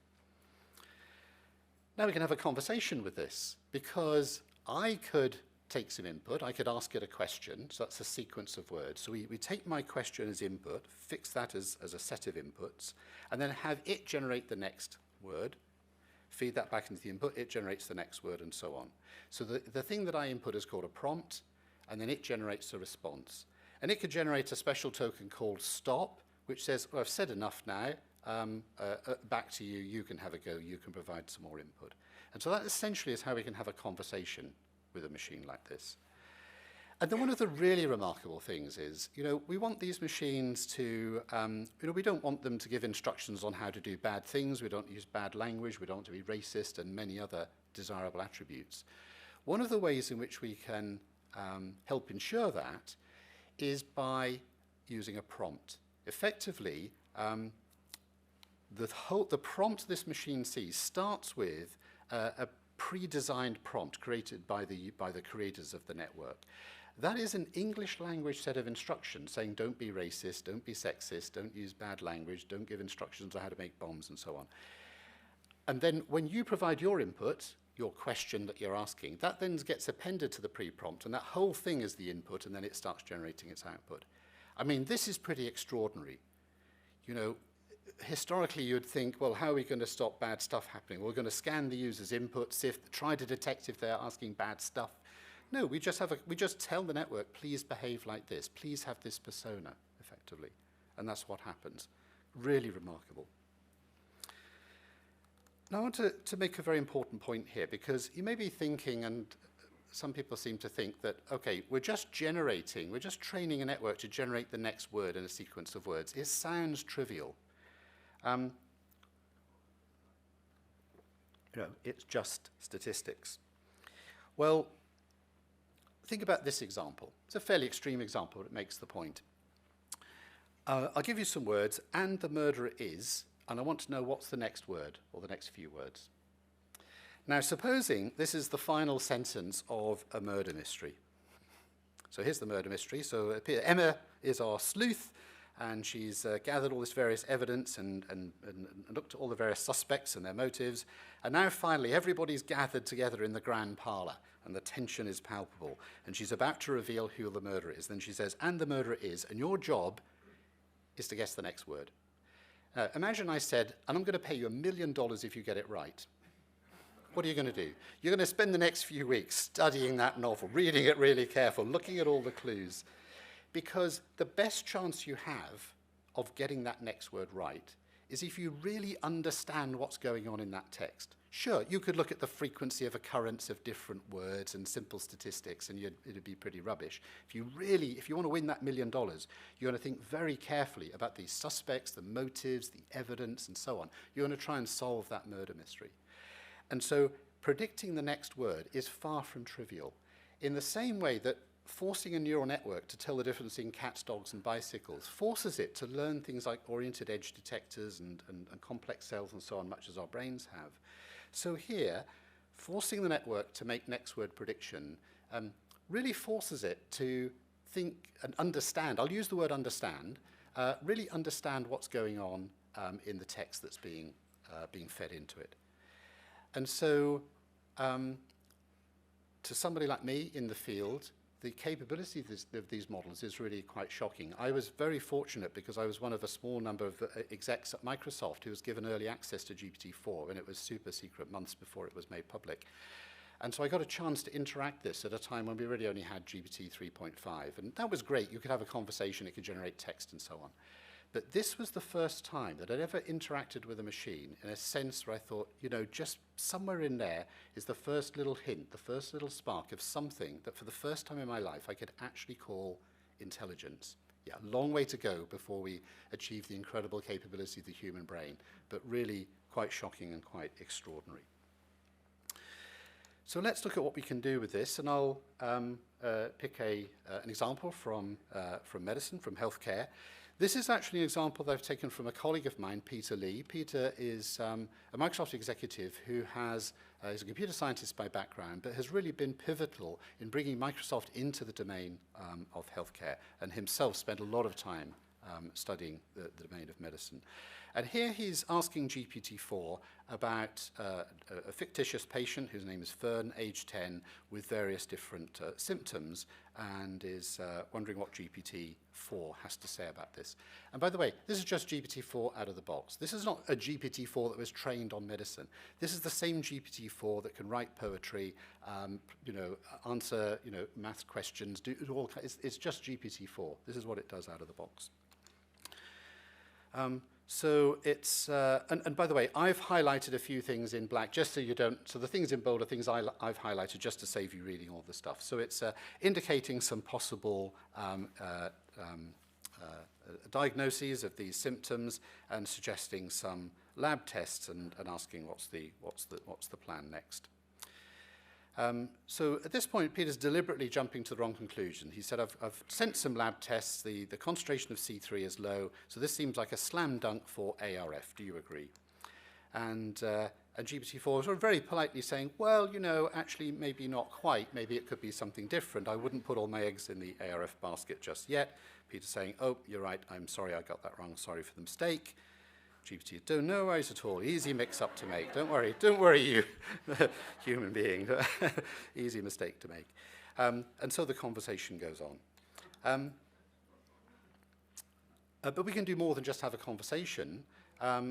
Now we can have a conversation with this, because I could take some input. I could ask it a question, so that's a sequence of words. So we take my question as input, fix that as a set of inputs, and then have it generate the next word, feed that back into the input, it generates the next word, and so on. So the thing that I input is called a prompt, and then it generates a response. And it could generate a special token called stop, which says, well, I've said enough now, back to you, you can have a go, you can provide some more input. And so that essentially is how we can have a conversation with a machine like this. And then one of the really remarkable things is, we want these machines to, we don't want them to give instructions on how to do bad things, we don't use bad language, we don't want to be racist and many other desirable attributes. One of the ways in which we can help ensure that is by using a prompt. Effectively, the prompt this machine sees starts with a pre-designed prompt created by the creators of the network. That is an English language set of instructions saying don't be racist, don't be sexist, don't use bad language, don't give instructions on how to make bombs and so on. And then when you provide your input, your question that you're asking, that then gets appended to the pre-prompt, and that whole thing is the input, and then it starts generating its output. I mean, this is pretty extraordinary. Historically you'd think, well, how are we going to stop bad stuff happening? We're going to scan the user's input, try to detect if they're asking bad stuff. No, we just tell the network, please behave like this, please have this persona, effectively. And that's what happens. Really remarkable. Now I want to make a very important point here, because you may be thinking, and some people seem to think that, okay, we're just training a network to generate the next word in a sequence of words. It sounds trivial. It's just statistics. Well, think about this example. It's a fairly extreme example, but it makes the point. I'll give you some words, and the murderer is, and I want to know what's the next word, or the next few words. Now, supposing this is the final sentence of a murder mystery. So here's the murder mystery. So Emma is our sleuth, and she's gathered all this various evidence and looked at all the various suspects and their motives. And now finally, everybody's gathered together in the grand parlour, and the tension is palpable. And she's about to reveal who the murderer is. Then she says, and the murderer is, and your job is to guess the next word. Imagine I said, and I'm going to pay you $1 million if you get it right. What are you going to do? You're going to spend the next few weeks studying that novel, reading it really careful, looking at all the clues. Because the best chance you have of getting that next word right is if you really understand what's going on in that text. Sure, you could look at the frequency of occurrence of different words and simple statistics, and it'd be pretty rubbish. If you want to win that $1 million, you're going to think very carefully about the suspects, the motives, the evidence, and so on. You're going to try and solve that murder mystery. And so predicting the next word is far from trivial. In the same way that forcing a neural network to tell the difference in cats, dogs, and bicycles forces it to learn things like oriented edge detectors and complex cells and so on, much as our brains have. So here, forcing the network to make next word prediction really forces it to think and understand. I'll use the word understand. Really understand what's going on in the text that's being fed into it. And so, to somebody like me in the field, the capability of these models is really quite shocking. I was very fortunate because I was one of a small number of execs at Microsoft who was given early access to GPT-4, and it was super secret months before it was made public. And so I got a chance to interact this at a time when we really only had GPT 3.5. And that was great. You could have a conversation, it could generate text and so on. But this was the first time that I'd ever interacted with a machine in a sense where I thought, just somewhere in there is the first little hint, the first little spark of something that for the first time in my life I could actually call intelligence. Yeah, a long way to go before we achieve the incredible capability of the human brain, but really quite shocking and quite extraordinary. So let's look at what we can do with this, and I'll pick an example from medicine, from healthcare. This is actually an example that I've taken from a colleague of mine, Peter Lee. Peter is a Microsoft executive who is a computer scientist by background, but has really been pivotal in bringing Microsoft into the domain of healthcare, and himself spent a lot of time studying the domain of medicine. And here he's asking GPT-4 about a fictitious patient whose name is Fern, age 10, with various different symptoms, and is wondering what GPT-4 has to say about this. And by the way, this is just GPT-4 out of the box. This is not a GPT-4 that was trained on medicine. This is the same GPT-4 that can write poetry, answer math questions, do all. It's just GPT-4. This is what it does out of the box. So it's, and by the way, I've highlighted a few things in black just so you don't, so the things in bold are things I've highlighted just to save you reading all the stuff. So it's indicating some possible diagnoses of these symptoms and suggesting some lab tests and asking what's the plan next. So at this point, Peter's deliberately jumping to the wrong conclusion. He said, I've sent some lab tests. The concentration of C3 is low, so this seems like a slam dunk for ARF. Do you agree? And GPT-4 was sort of very politely saying, well, actually, maybe not quite. Maybe it could be something different. I wouldn't put all my eggs in the ARF basket just yet. Peter's saying, oh, you're right. I'm sorry I got that wrong. Sorry for the mistake. GPT, no worries at all. Easy mix-up to make. Don't worry, you human being. Easy mistake to make. And so the conversation goes on. But we can do more than just have a conversation.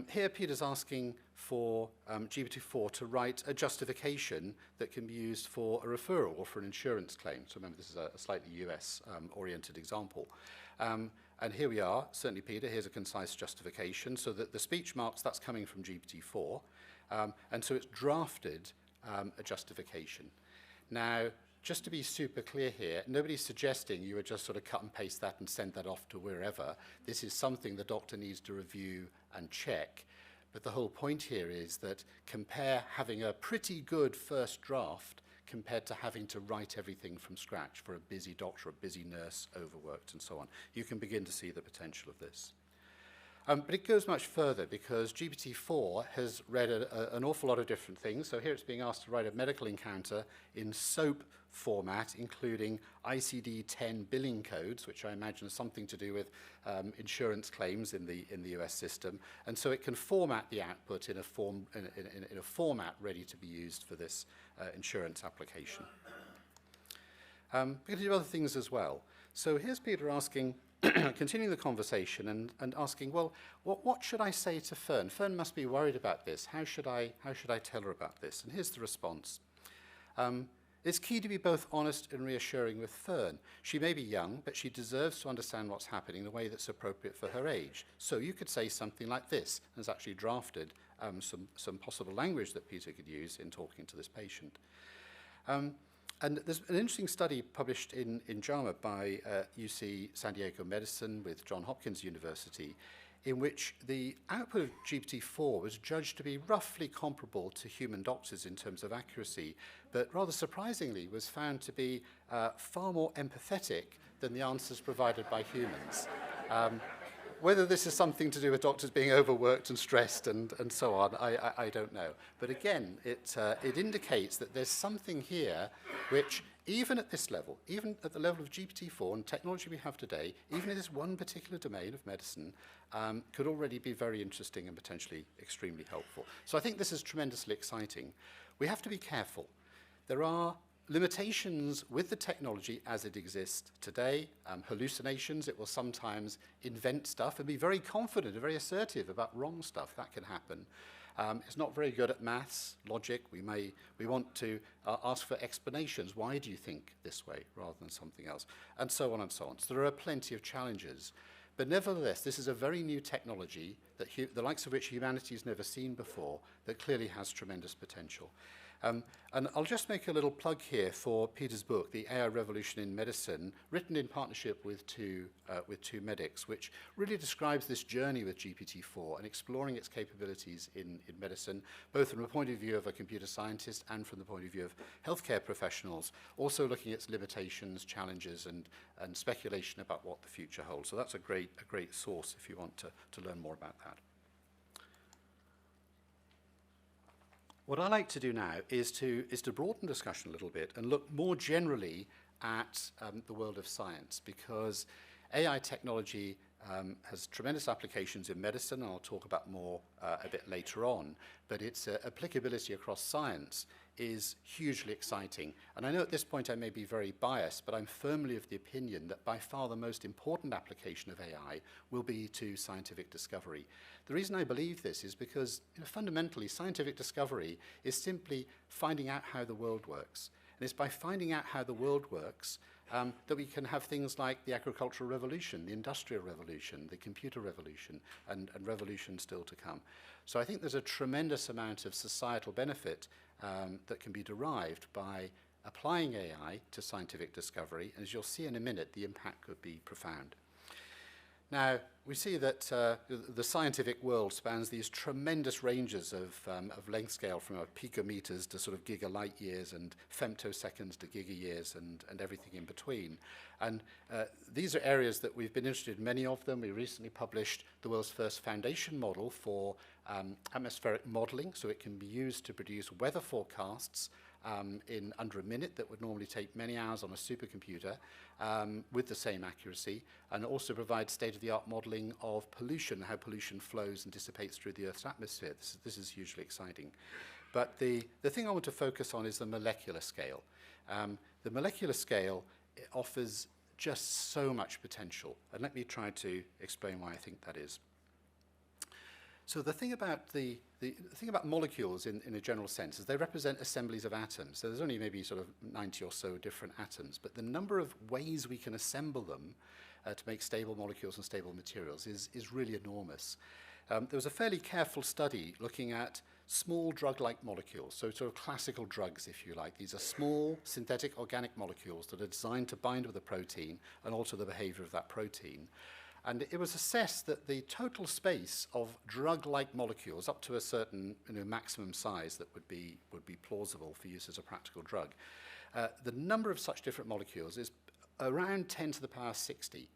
Here, Peter's asking for GPT-4 to write a justification that can be used for a referral or for an insurance claim. So remember, this is a slightly US-oriented example. And here we are, certainly Peter, here's a concise justification. So that the speech marks, that's coming from GPT-4. And so it's drafted a justification. Now, just to be super clear here, nobody's suggesting you would just sort of cut and paste that and send that off to wherever. This is something the doctor needs to review and check. But the whole point here is that compare having a pretty good first draft compared to having to write everything from scratch for a busy doctor, a busy nurse, overworked, and so on. You can begin to see the potential of this. But it goes much further because GPT-4 has read an awful lot of different things. So here it's being asked to write a medical encounter in SOAP format, including ICD-10 billing codes, which I imagine is something to do with insurance claims in the US system. And so it can format the output in a format ready to be used for this insurance application. We can do other things as well. So here's Peter asking, continuing the conversation and asking, well, what should I say to Fern? Fern must be worried about this. How should I tell her about this? And here's the response. It's key to be both honest and reassuring with Fern. She may be young, but she deserves to understand what's happening in a way that's appropriate for her age. So you could say something like this. And it's actually drafted some possible language that Peter could use in talking to this patient. And there's an interesting study published in JAMA by UC San Diego Medicine with Johns Hopkins University, in which the output of GPT-4 was judged to be roughly comparable to human doctors in terms of accuracy, but rather surprisingly was found to be far more empathetic than the answers provided by humans. Whether this is something to do with doctors being overworked and stressed and so on, I don't know. But again, it indicates that there's something here which, even at this level, even at the level of GPT-4 and technology we have today, even in this one particular domain of medicine, could already be very interesting and potentially extremely helpful. So I think this is tremendously exciting. We have to be careful. There are limitations with the technology as it exists today, hallucinations. It will sometimes invent stuff and be very confident and very assertive about wrong stuff. That can happen. It's not very good at maths, logic. We want to ask for explanations. Why do you think this way rather than something else? And so on and so on. So there are plenty of challenges. But nevertheless, this is a very new technology that the likes of which humanity has never seen before that clearly has tremendous potential. And I'll just make a little plug here for Peter's book, The AI Revolution in Medicine, written in partnership with two medics, which really describes this journey with GPT-4 and exploring its capabilities in medicine, both from the point of view of a computer scientist and from the point of view of healthcare professionals, also looking at its limitations, challenges, and speculation about what the future holds. So that's a great source if you want to learn more about that. What I like to do now is to broaden discussion a little bit and look more generally at the world of science, because AI technology has tremendous applications in medicine, and I'll talk about more a bit later on, but its applicability across science is hugely exciting. And I know at this point I may be very biased, but I'm firmly of the opinion that by far the most important application of AI will be to scientific discovery. The reason I believe this is because, fundamentally, scientific discovery is simply finding out how the world works. And it's by finding out how the world works that we can have things like the agricultural revolution, the industrial revolution, the computer revolution, and revolutions still to come. So I think there's a tremendous amount of societal benefit that can be derived by applying AI to scientific discovery. And as you'll see in a minute, the impact could be profound. Now, we see that the scientific world spans these tremendous ranges of length scale from picometers to sort of gigalight years and femtoseconds to gigayears and everything in between. And these are areas that we've been interested in, many of them. We recently published the world's first foundation model for atmospheric modeling, so it can be used to produce weather forecasts in under a minute that would normally take many hours on a supercomputer with the same accuracy, and also provide state-of-the-art modeling of pollution, how pollution flows and dissipates through the Earth's atmosphere. This is hugely exciting. But the thing I want to focus on is the molecular scale. The molecular scale offers just so much potential, and let me try to explain why I think that is. So the thing about the thing about molecules in a general sense is they represent assemblies of atoms. So there's only maybe sort of 90 or so different atoms, but the number of ways we can assemble them to make stable molecules and stable materials is really enormous. There was a fairly careful study looking at small drug-like molecules, so sort of classical drugs, if you like. These are small synthetic organic molecules that are designed to bind with a protein and alter the behavior of that protein. And it was assessed that the total space of drug-like molecules up to a certain maximum size that would be plausible for use as a practical drug, the number of such different molecules is around 10 to the power 60.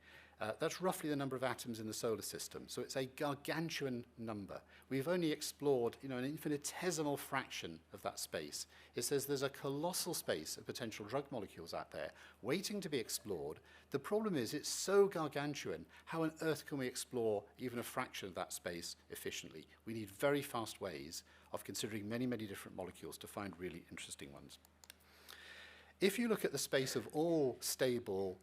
That's roughly the number of atoms in the solar system. So it's a gargantuan number. We've only explored an infinitesimal fraction of that space. It says there's a colossal space of potential drug molecules out there waiting to be explored. The problem is it's so gargantuan, how on earth can we explore even a fraction of that space efficiently? We need very fast ways of considering many, many different molecules to find really interesting ones. If you look at the space of all stable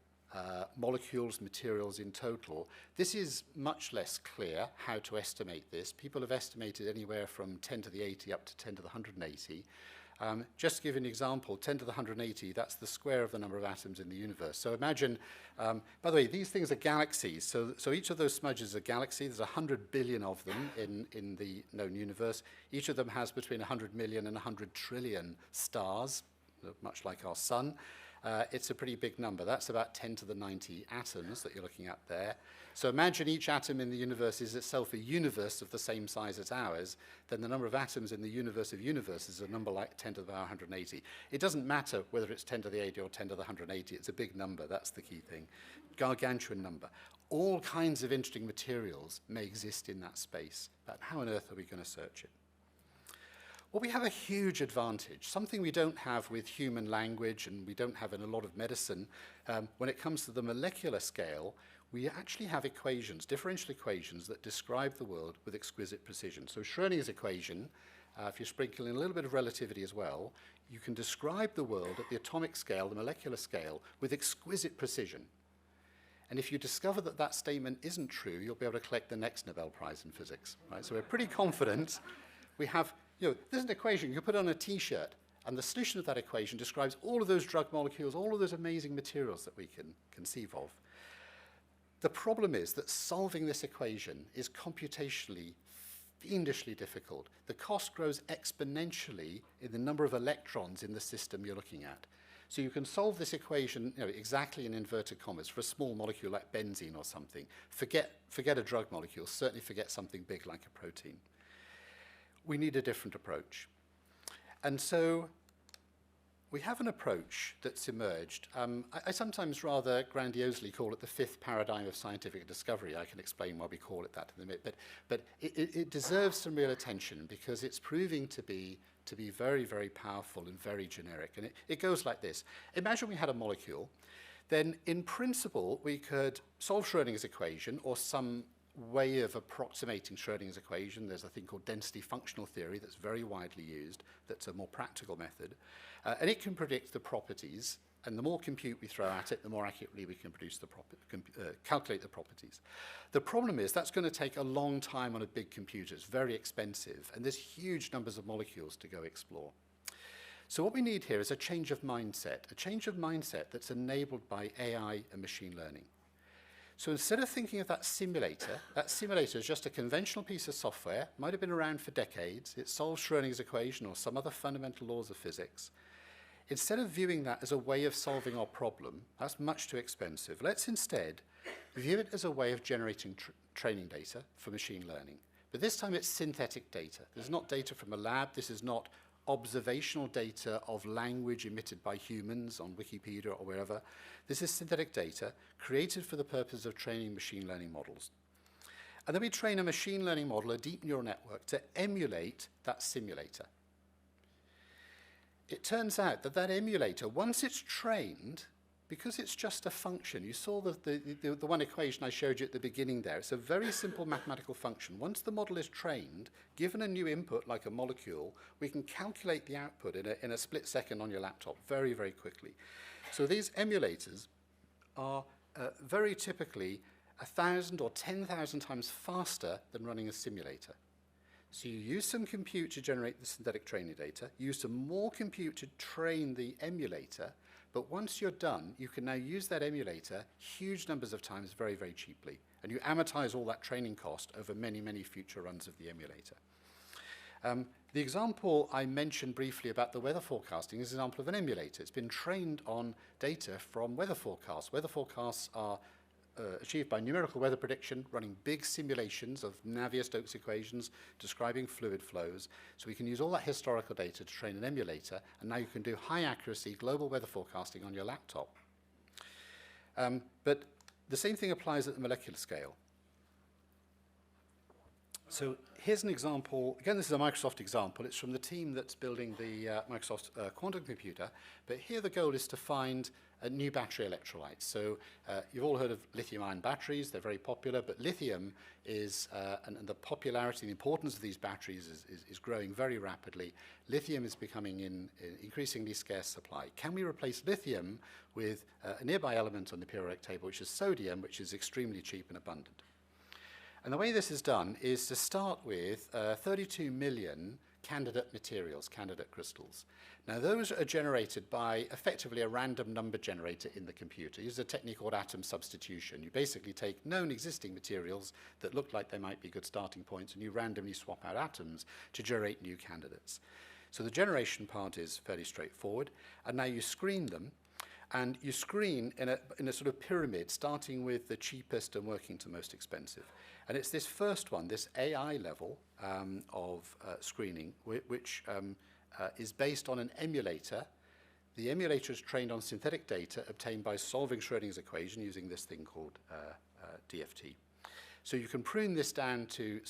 molecules, materials in total, this is much less clear how to estimate this. People have estimated anywhere from 10 to the 80 up to 10 to the 180. Just to give you an example, 10 to the 180, that's the square of the number of atoms in the universe. So imagine, by the way, these things are galaxies. So each of those smudges is a galaxy. There's 100 billion of them in the known universe. Each of them has between 100 million and 100 trillion stars, much like our sun. It's a pretty big number. That's about 10 to the 90 atoms that you're looking at there. So imagine each atom in the universe is itself a universe of the same size as ours. Then the number of atoms in the universe of universes is a number like 10 to the power 180. It doesn't matter whether it's 10 to the 80 or 10 to the 180. It's a big number. That's the key thing. Gargantuan number. All kinds of interesting materials may exist in that space. But how on earth are we going to search it? Well, we have a huge advantage, something we don't have with human language and we don't have in a lot of medicine. When it comes to the molecular scale, we actually have equations, differential equations, that describe the world with exquisite precision. So Schrödinger's equation, if you sprinkle in a little bit of relativity as well, you can describe the world at the atomic scale, the molecular scale, with exquisite precision. And if you discover that that statement isn't true, you'll be able to collect the next Nobel Prize in physics. Right? So we're pretty confident. We have, there's an equation you can put on a T-shirt, and the solution of that equation describes all of those drug molecules, all of those amazing materials that we can conceive of. The problem is that solving this equation is computationally fiendishly difficult. The cost grows exponentially in the number of electrons in the system you're looking at. So you can solve this equation exactly in inverted commas for a small molecule like benzene or something. Forget a drug molecule, certainly forget something big like a protein. We need a different approach. And so we have an approach that's emerged. I sometimes rather grandiosely call it the fifth paradigm of scientific discovery. I can explain why we call it that in a minute. But it deserves some real attention because it's proving to be very, very powerful and very generic. And it goes like this. Imagine we had a molecule. then in principle we could solve Schrödinger's equation or some way of approximating Schrödinger's equation. There's a thing called density functional theory that's very widely used, that's a more practical method. And it can predict the properties, and the more compute we throw at it, the more accurately we can calculate the properties. The problem is that's going to take a long time on a big computer. It's very expensive, and there's huge numbers of molecules to go explore. So what we need here is a change of mindset that's enabled by AI and machine learning. So instead of thinking of that simulator is just a conventional piece of software, might have been around for decades, it solves Schrödinger's equation or some other fundamental laws of physics. Instead of viewing that as a way of solving our problem, that's much too expensive. Let's instead view it as a way of generating training data for machine learning. But this time it's synthetic data. This is not data from a lab, this is not observational data of language emitted by humans on Wikipedia or wherever. This is synthetic data created for the purpose of training machine learning models. And then we train a machine learning model, a deep neural network, to emulate that simulator. It turns out that that emulator, once it's trained, because it's just a function, you saw the one equation I showed you at the beginning there. It's a very simple mathematical function. Once the model is trained, given a new input like a molecule, we can calculate the output in a split second on your laptop very, very quickly. So these emulators are very typically 1,000 or 10,000 times faster than running a simulator. So you use some compute to generate the synthetic training data, use some more compute to train the emulator, but once you're done, you can now use that emulator huge numbers of times very, very cheaply. And you amortize all that training cost over many, many future runs of the emulator. The example I mentioned briefly about the weather forecasting is an example of an emulator. It's been trained on data from weather forecasts. Weather forecasts are achieved by numerical weather prediction, running big simulations of Navier-Stokes equations describing fluid flows. So we can use all that historical data to train an emulator, and now you can do high accuracy global weather forecasting on your laptop. But the same thing applies at the molecular scale. So here's an example. Again, this is a Microsoft example. It's from the team that's building the Microsoft quantum computer. But here the goal is to find new battery electrolytes. So you've all heard of lithium-ion batteries. They're very popular. But lithium is, and the popularity and the importance of these batteries is growing very rapidly. Lithium is becoming in increasingly scarce supply. Can we replace lithium with a nearby element on the periodic table, which is sodium, which is extremely cheap and abundant? And the way this is done is to start with 32 million candidate materials, candidate crystals. Now those are generated by effectively a random number generator in the computer. Use a technique called atom substitution. You basically take known existing materials that look like they might be good starting points, and you randomly swap out atoms to generate new candidates. So the generation part is fairly straightforward, and now you screen them. And you screen in a sort of pyramid, starting with the cheapest and working to most expensive. And it's this first one, this AI level of screening, which is based on an emulator. The emulator is trained on synthetic data obtained by solving Schrödinger's equation using this thing called DFT. So you can prune this down to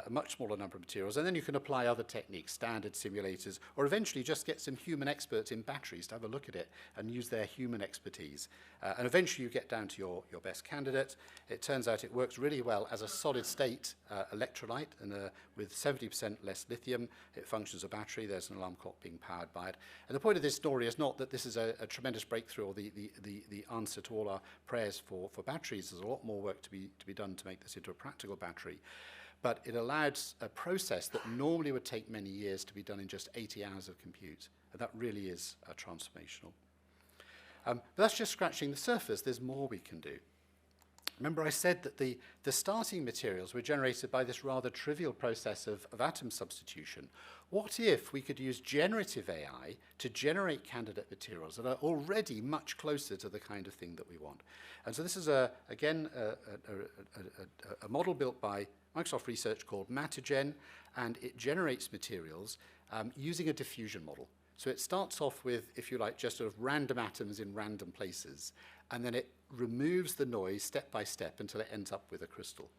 a much smaller number of materials, and then you can apply other techniques, standard simulators, or eventually just get some human experts in batteries to have a look at it and use their human expertise. And eventually you get down to your best candidate. It turns out it works really well as a solid-state electrolyte, and with 70% less lithium, it functions as a battery. There's an alarm clock being powered by it. And the point of this story is not that this is a tremendous breakthrough or the answer to all our prayers for batteries. There's a lot more work to be done to make this into a practical battery. But it allowed a process that normally would take many years to be done in just 80 hours of compute. And that really is transformational. But that's just scratching the surface. There's more we can do. Remember I said that the starting materials were generated by this rather trivial process of atom substitution. What if we could use generative AI to generate candidate materials that are already much closer to the kind of thing that we want? And so this is, again, a model built by Microsoft Research called Mattergen, and it generates materials using a diffusion model. So it starts off with, if you like, just sort of random atoms in random places, and then it removes the noise step by step until it ends up with a crystal.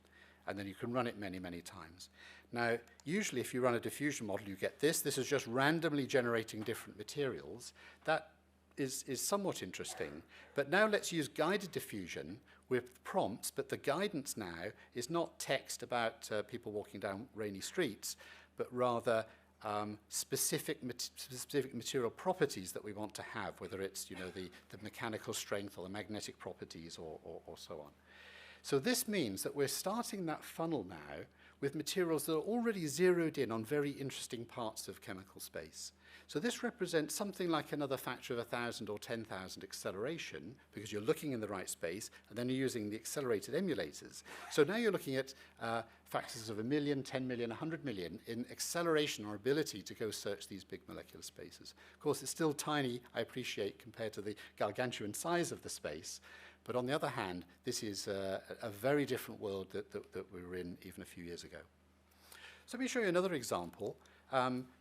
And then you can run it many, many times. Now, usually if you run a diffusion model, you get this. This is just randomly generating different materials. That is somewhat interesting. But now let's use guided diffusion with prompts, but the guidance now is not text about people walking down rainy streets, but rather specific material properties that we want to have, whether it's the mechanical strength or the magnetic properties or so on. So this means that we're starting that funnel now with materials that are already zeroed in on very interesting parts of chemical space. So this represents something like another factor of 1,000 or 10,000 acceleration, because you're looking in the right space, and then you're using the accelerated emulators. So now you're looking at factors of 1 million, 10 million, 100 million in acceleration or ability to go search these big molecular spaces. Of course, it's still tiny, I appreciate, compared to the gargantuan size of the space. But on the other hand, this is a very different world that we were in even a few years ago. So let me show you another example.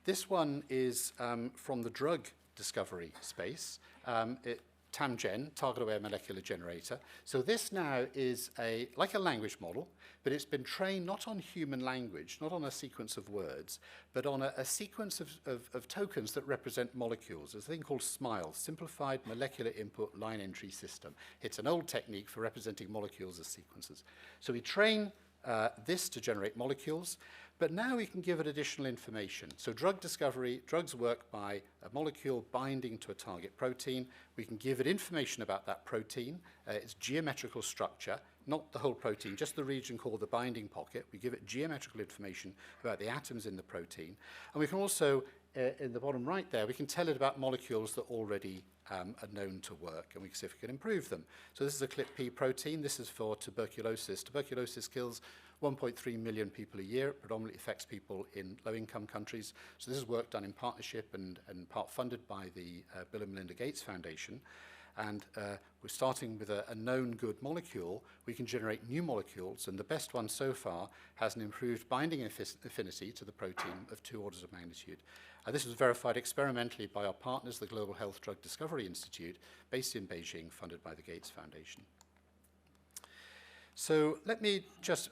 This one is from the drug discovery space. TAMGen, Target-Aware Molecular Generator. So this now is like a language model, but it's been trained not on human language, not on a sequence of words, but on a sequence of tokens that represent molecules. There's a thing called SMILE, Simplified Molecular Input Line Entry System. It's an old technique for representing molecules as sequences. So we train this to generate molecules, but now we can give it additional information. So drug discovery, drugs work by a molecule binding to a target protein. We can give it information about that protein, its geometrical structure, not the whole protein, just the region called the binding pocket. We give it geometrical information about the atoms in the protein. And we can also, in the bottom right there, we can tell it about molecules that already are known to work, and we can see if we can improve them. So this is a ClpP protein. This is for tuberculosis. Tuberculosis kills 1.3 million people a year. It predominantly affects people in low-income countries. So this is work done in partnership and part funded by the Bill and Melinda Gates Foundation. And we're starting with a known good molecule. We can generate new molecules, and the best one so far has an improved binding affinity to the protein of 2 orders of magnitude. This was verified experimentally by our partners, the Global Health Drug Discovery Institute, based in Beijing, funded by the Gates Foundation. So let me just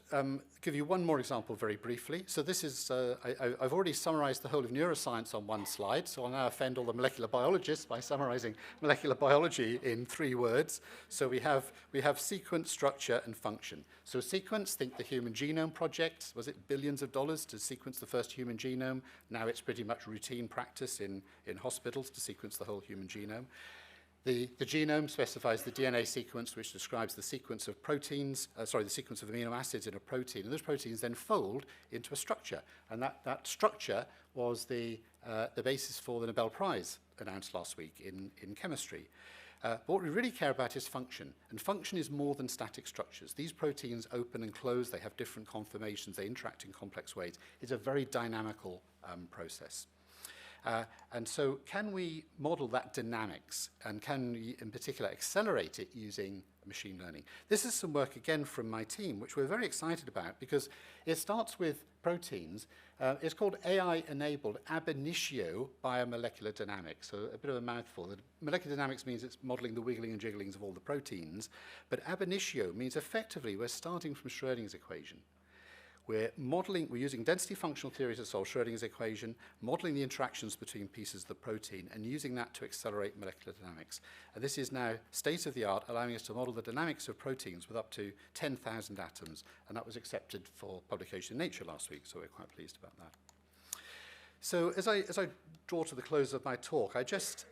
give you one more example very briefly. So this is, I've already summarized the whole of neuroscience on one slide, so I'll now offend all the molecular biologists by summarizing molecular biology in 3 words. So we have sequence, structure, and function. So sequence, think the Human Genome Project. Was it billions of dollars to sequence the first human genome? Now it's pretty much routine practice in hospitals to sequence the whole human genome. The genome specifies the DNA sequence, which describes the sequence of proteins, the sequence of amino acids in a protein. And those proteins then fold into a structure. And that structure was the basis for the Nobel Prize announced last week in chemistry. But what we really care about is function. And function is more than static structures. These proteins open and close. They have different conformations. They interact in complex ways. It's a very dynamical process. And so can we model that dynamics, and can we in particular accelerate it using machine learning? This is some work again from my team, which we're very excited about because it starts with proteins. It's called AI-enabled ab initio biomolecular dynamics, so a bit of a mouthful. The molecular dynamics means it's modeling the wiggling and jigglings of all the proteins, but ab initio means effectively we're starting from Schrödinger's equation. We're using density functional theory to solve Schrödinger's equation, modeling the interactions between pieces of the protein, and using that to accelerate molecular dynamics. And this is now state-of-the-art, allowing us to model the dynamics of proteins with up to 10,000 atoms, and that was accepted for publication in Nature last week, so we're quite pleased about that. So as I draw to the close of my talk, I just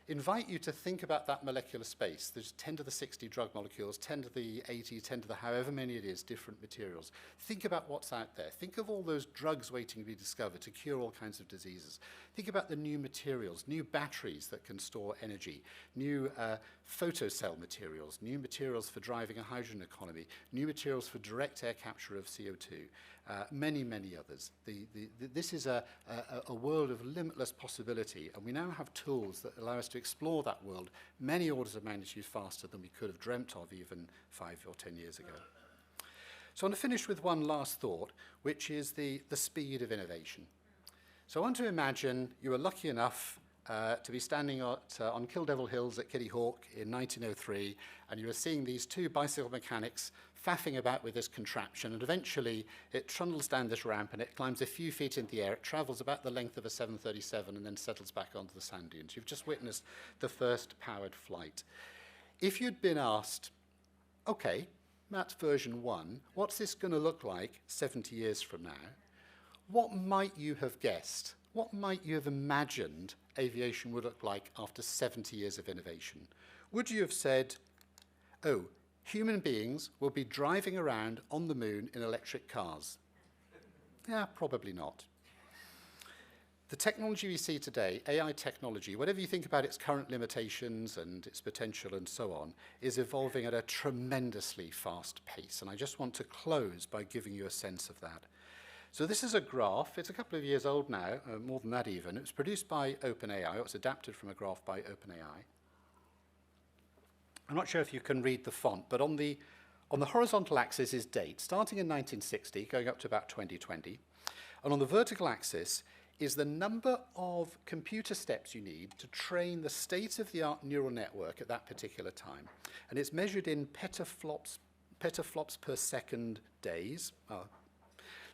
invite you to think about that molecular space. There's 10 to the 60 drug molecules, 10 to the 80, 10 to the however many it is, different materials. Think about what's out there. Think of all those drugs waiting to be discovered to cure all kinds of diseases. Think about the new materials, new batteries that can store energy, new photocell materials, new materials for driving a hydrogen economy, new materials for direct air capture of CO2, many, many others. This is a world of limitless possibility, and we now have tools that allow us to explore that world many orders of magnitude faster than we could have dreamt of even 5 or 10 years ago. So I want to finish with one last thought, which is the speed of innovation. So I want to imagine you were lucky enough to be standing on Kill Devil Hills at Kitty Hawk in 1903, and you were seeing these 2 bicycle mechanics faffing about with this contraption, and eventually it trundles down this ramp and it climbs a few feet in the air. It travels about the length of a 737 and then settles back onto the sand dunes. You've just witnessed the first powered flight. If you'd been asked, okay, that's version 1, what's this going to look like 70 years from now? What might you have guessed? What might you have imagined aviation would look like after 70 years of innovation? Would you have said, oh, human beings will be driving around on the moon in electric cars? Yeah, probably not. The technology we see today, AI technology, whatever you think about its current limitations and its potential and so on, is evolving at a tremendously fast pace. And I just want to close by giving you a sense of that. So this is a graph. It's a couple of years old now, more than that even. It was produced by OpenAI. It was adapted from a graph by OpenAI. I'm not sure if you can read the font, but on the horizontal axis is date, starting in 1960, going up to about 2020. And on the vertical axis is the number of computer steps you need to train the state-of-the-art neural network at that particular time. And it's measured in petaflops per second days.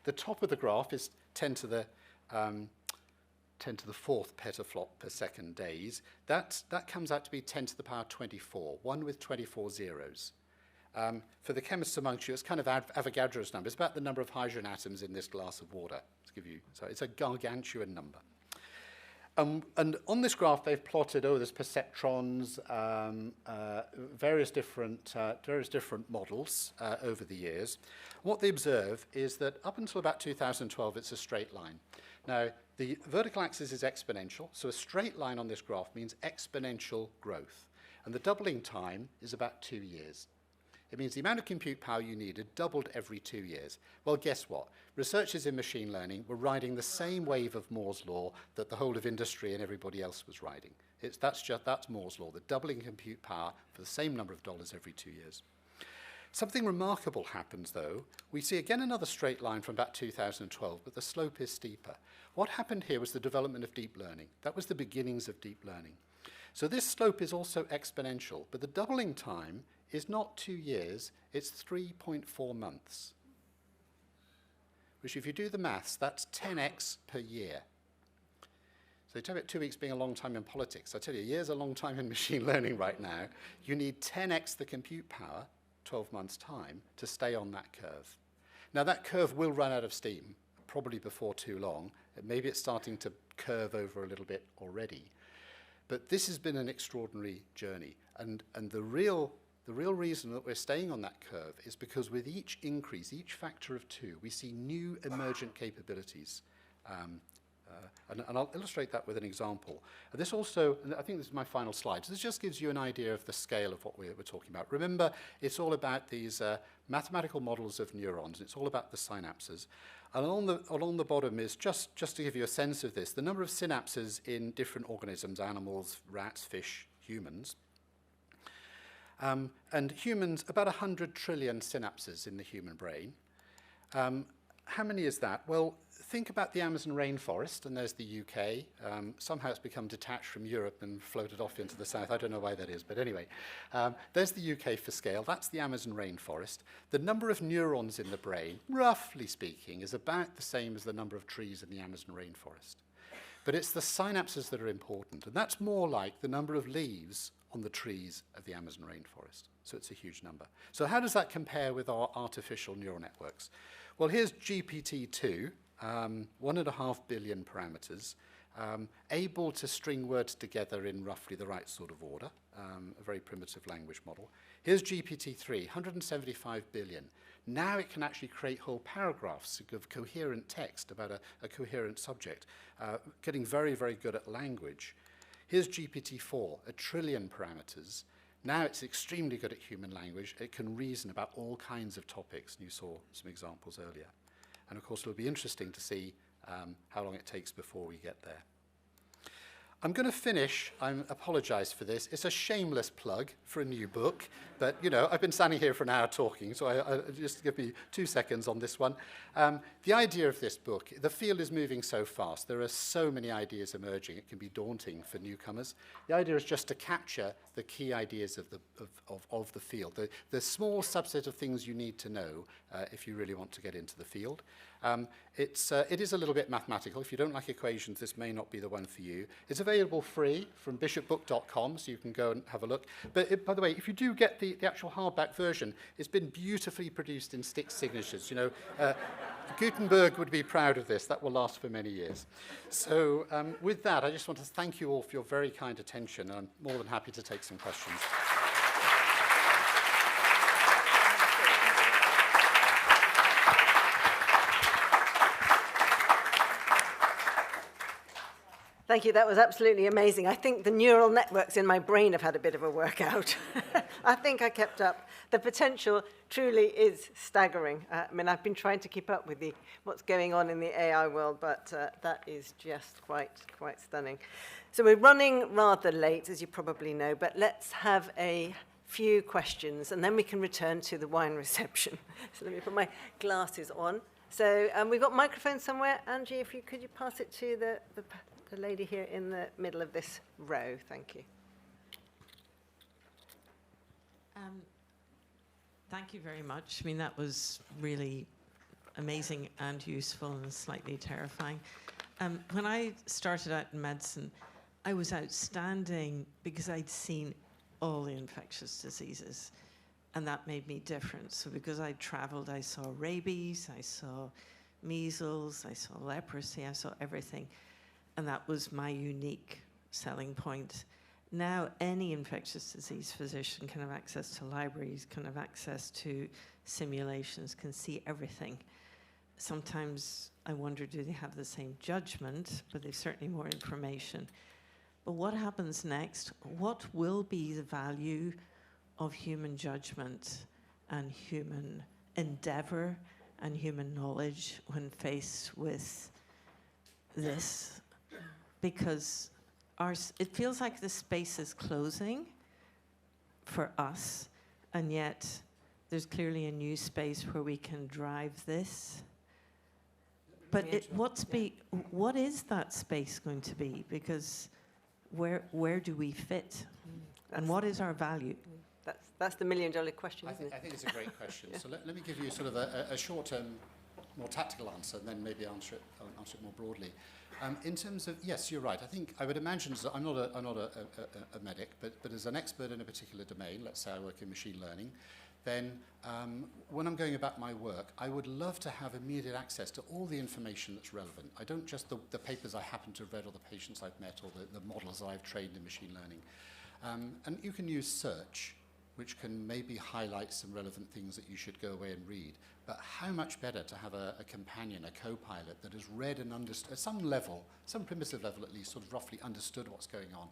The top of the graph is 10 to the 4th petaflop per second days. That comes out to be 10 to the power 24, 1 with 24 zeros. For the chemists amongst you, it's kind of Avogadro's number. It's about the number of hydrogen atoms in this glass of water. So it's a gargantuan number. And on this graph, they've plotted, there's perceptrons, various different models over the years. What they observe is that up until about 2012, it's a straight line. Now, the vertical axis is exponential, so a straight line on this graph means exponential growth. And the doubling time is about 2 years. It means the amount of compute power you needed doubled every 2 years. Well, guess what? Researchers in machine learning were riding the same wave of Moore's law that the whole of industry and everybody else was riding. That's Moore's law, the doubling compute power for the same number of dollars every 2 years. Something remarkable happens, though. We see again another straight line from about 2012, but the slope is steeper. What happened here was the development of deep learning. That was the beginnings of deep learning. So this slope is also exponential, but the doubling time is not 2 years, it's 3.4 months. Which, if you do the maths, that's 10x per year. So you talk about 2 weeks being a long time in politics. I tell you, a year's a long time in machine learning right now. You need 10x the compute power, 12 months' time, to stay on that curve. Now, that curve will run out of steam, probably before too long. Maybe it's starting to curve over a little bit already. But this has been an extraordinary journey. And the real reason that we're staying on that curve is because with each increase, each factor of 2, we see new emergent capabilities. And I'll illustrate that with an example. This also, and I think this is my final slide, so this just gives you an idea of the scale of what we're talking about. Remember, it's all about these mathematical models of neurons. It's all about the synapses. And along the bottom is, just to give you a sense of this, the number of synapses in different organisms, animals, rats, fish, humans. And humans, about 100 trillion synapses in the human brain. How many is that? Well, think about the Amazon rainforest, and there's the UK. Somehow it's become detached from Europe and floated off into the south. I don't know why that is, but anyway. There's the UK for scale. That's the Amazon rainforest. The number of neurons in the brain, roughly speaking, is about the same as the number of trees in the Amazon rainforest. But it's the synapses that are important, and that's more like the number of leaves on the trees of the Amazon rainforest. So it's a huge number. So how does that compare with our artificial neural networks? Well, here's GPT-2, 1.5 billion parameters, able to string words together in roughly the right sort of order, a very primitive language model. Here's GPT-3, 175 billion. Now it can actually create whole paragraphs of coherent text about a coherent subject, getting very, very good at language. Here's GPT-4, 1 trillion parameters. Now it's extremely good at human language. It can reason about all kinds of topics, and you saw some examples earlier. And of course, it'll be interesting to see how long it takes before we get there. I'm going to finish, I apologise for this, it's a shameless plug for a new book, but you know, I've been standing here for an hour talking, so I just give me 2 seconds on this one. The idea of this book, the field is moving so fast, there are so many ideas emerging, it can be daunting for newcomers. The idea is just to capture the key ideas of the field, the small subset of things you need to know if you really want to get into the field. It is a little bit mathematical. If you don't like equations, this may not be the one for you. It's available free from bishopbook.com, so you can go and have a look. But by the way, if you do get the actual hardback version, it's been beautifully produced in stick signatures. You know, Gutenberg would be proud of this. That will last for many years. So with that, I just want to thank you all for your very kind attention. I'm more than happy to take some questions. Thank you, that was absolutely amazing. I think the neural networks in my brain have had a bit of a workout. I think I kept up. The potential truly is staggering. I mean, I've been trying to keep up with what's going on in the AI world, but that is just quite stunning. So we're running rather late, as you probably know, but let's have a few questions, and then we can return to the wine reception. So let me put my glasses on. So we've got microphones somewhere. Angie, could you pass it to the lady here in the middle of this row? Thank you. Thank you very much. I mean, that was really amazing and useful and slightly terrifying. When I started out in medicine, I was outstanding because I'd seen all the infectious diseases, and that made me different. So because I traveled, I saw rabies, I saw measles, I saw leprosy, I saw everything. And that was my unique selling point. Now, any infectious disease physician can have access to libraries, can have access to simulations, can see everything. Sometimes I wonder, do they have the same judgment? But they've certainly more information. But what happens next? What will be the value of human judgment and human endeavor and human knowledge when faced with this? Because it feels like the space is closing for us, and yet there's clearly a new space where we can drive this. But what is that space going to be? Because where do we fit? And what is our value? That's the million-dollar question, isn't it? I think it's a great question. Yeah. So let me give you sort of a short-term, more tactical answer, and then maybe answer it more broadly. In terms of, yes, you're right. I think I would imagine, so I'm not a medic, but as an expert in a particular domain, let's say I work in machine learning, then when I'm going about my work, I would love to have immediate access to all the information that's relevant. I don't just the papers I happen to have read or the patients I've met or the models I've trained in machine learning. And you can use search, which can maybe highlight some relevant things that you should go away and read. But how much better to have a companion, a co-pilot that has read and understood, at some level, some primitive level at least, sort of roughly understood what's going on,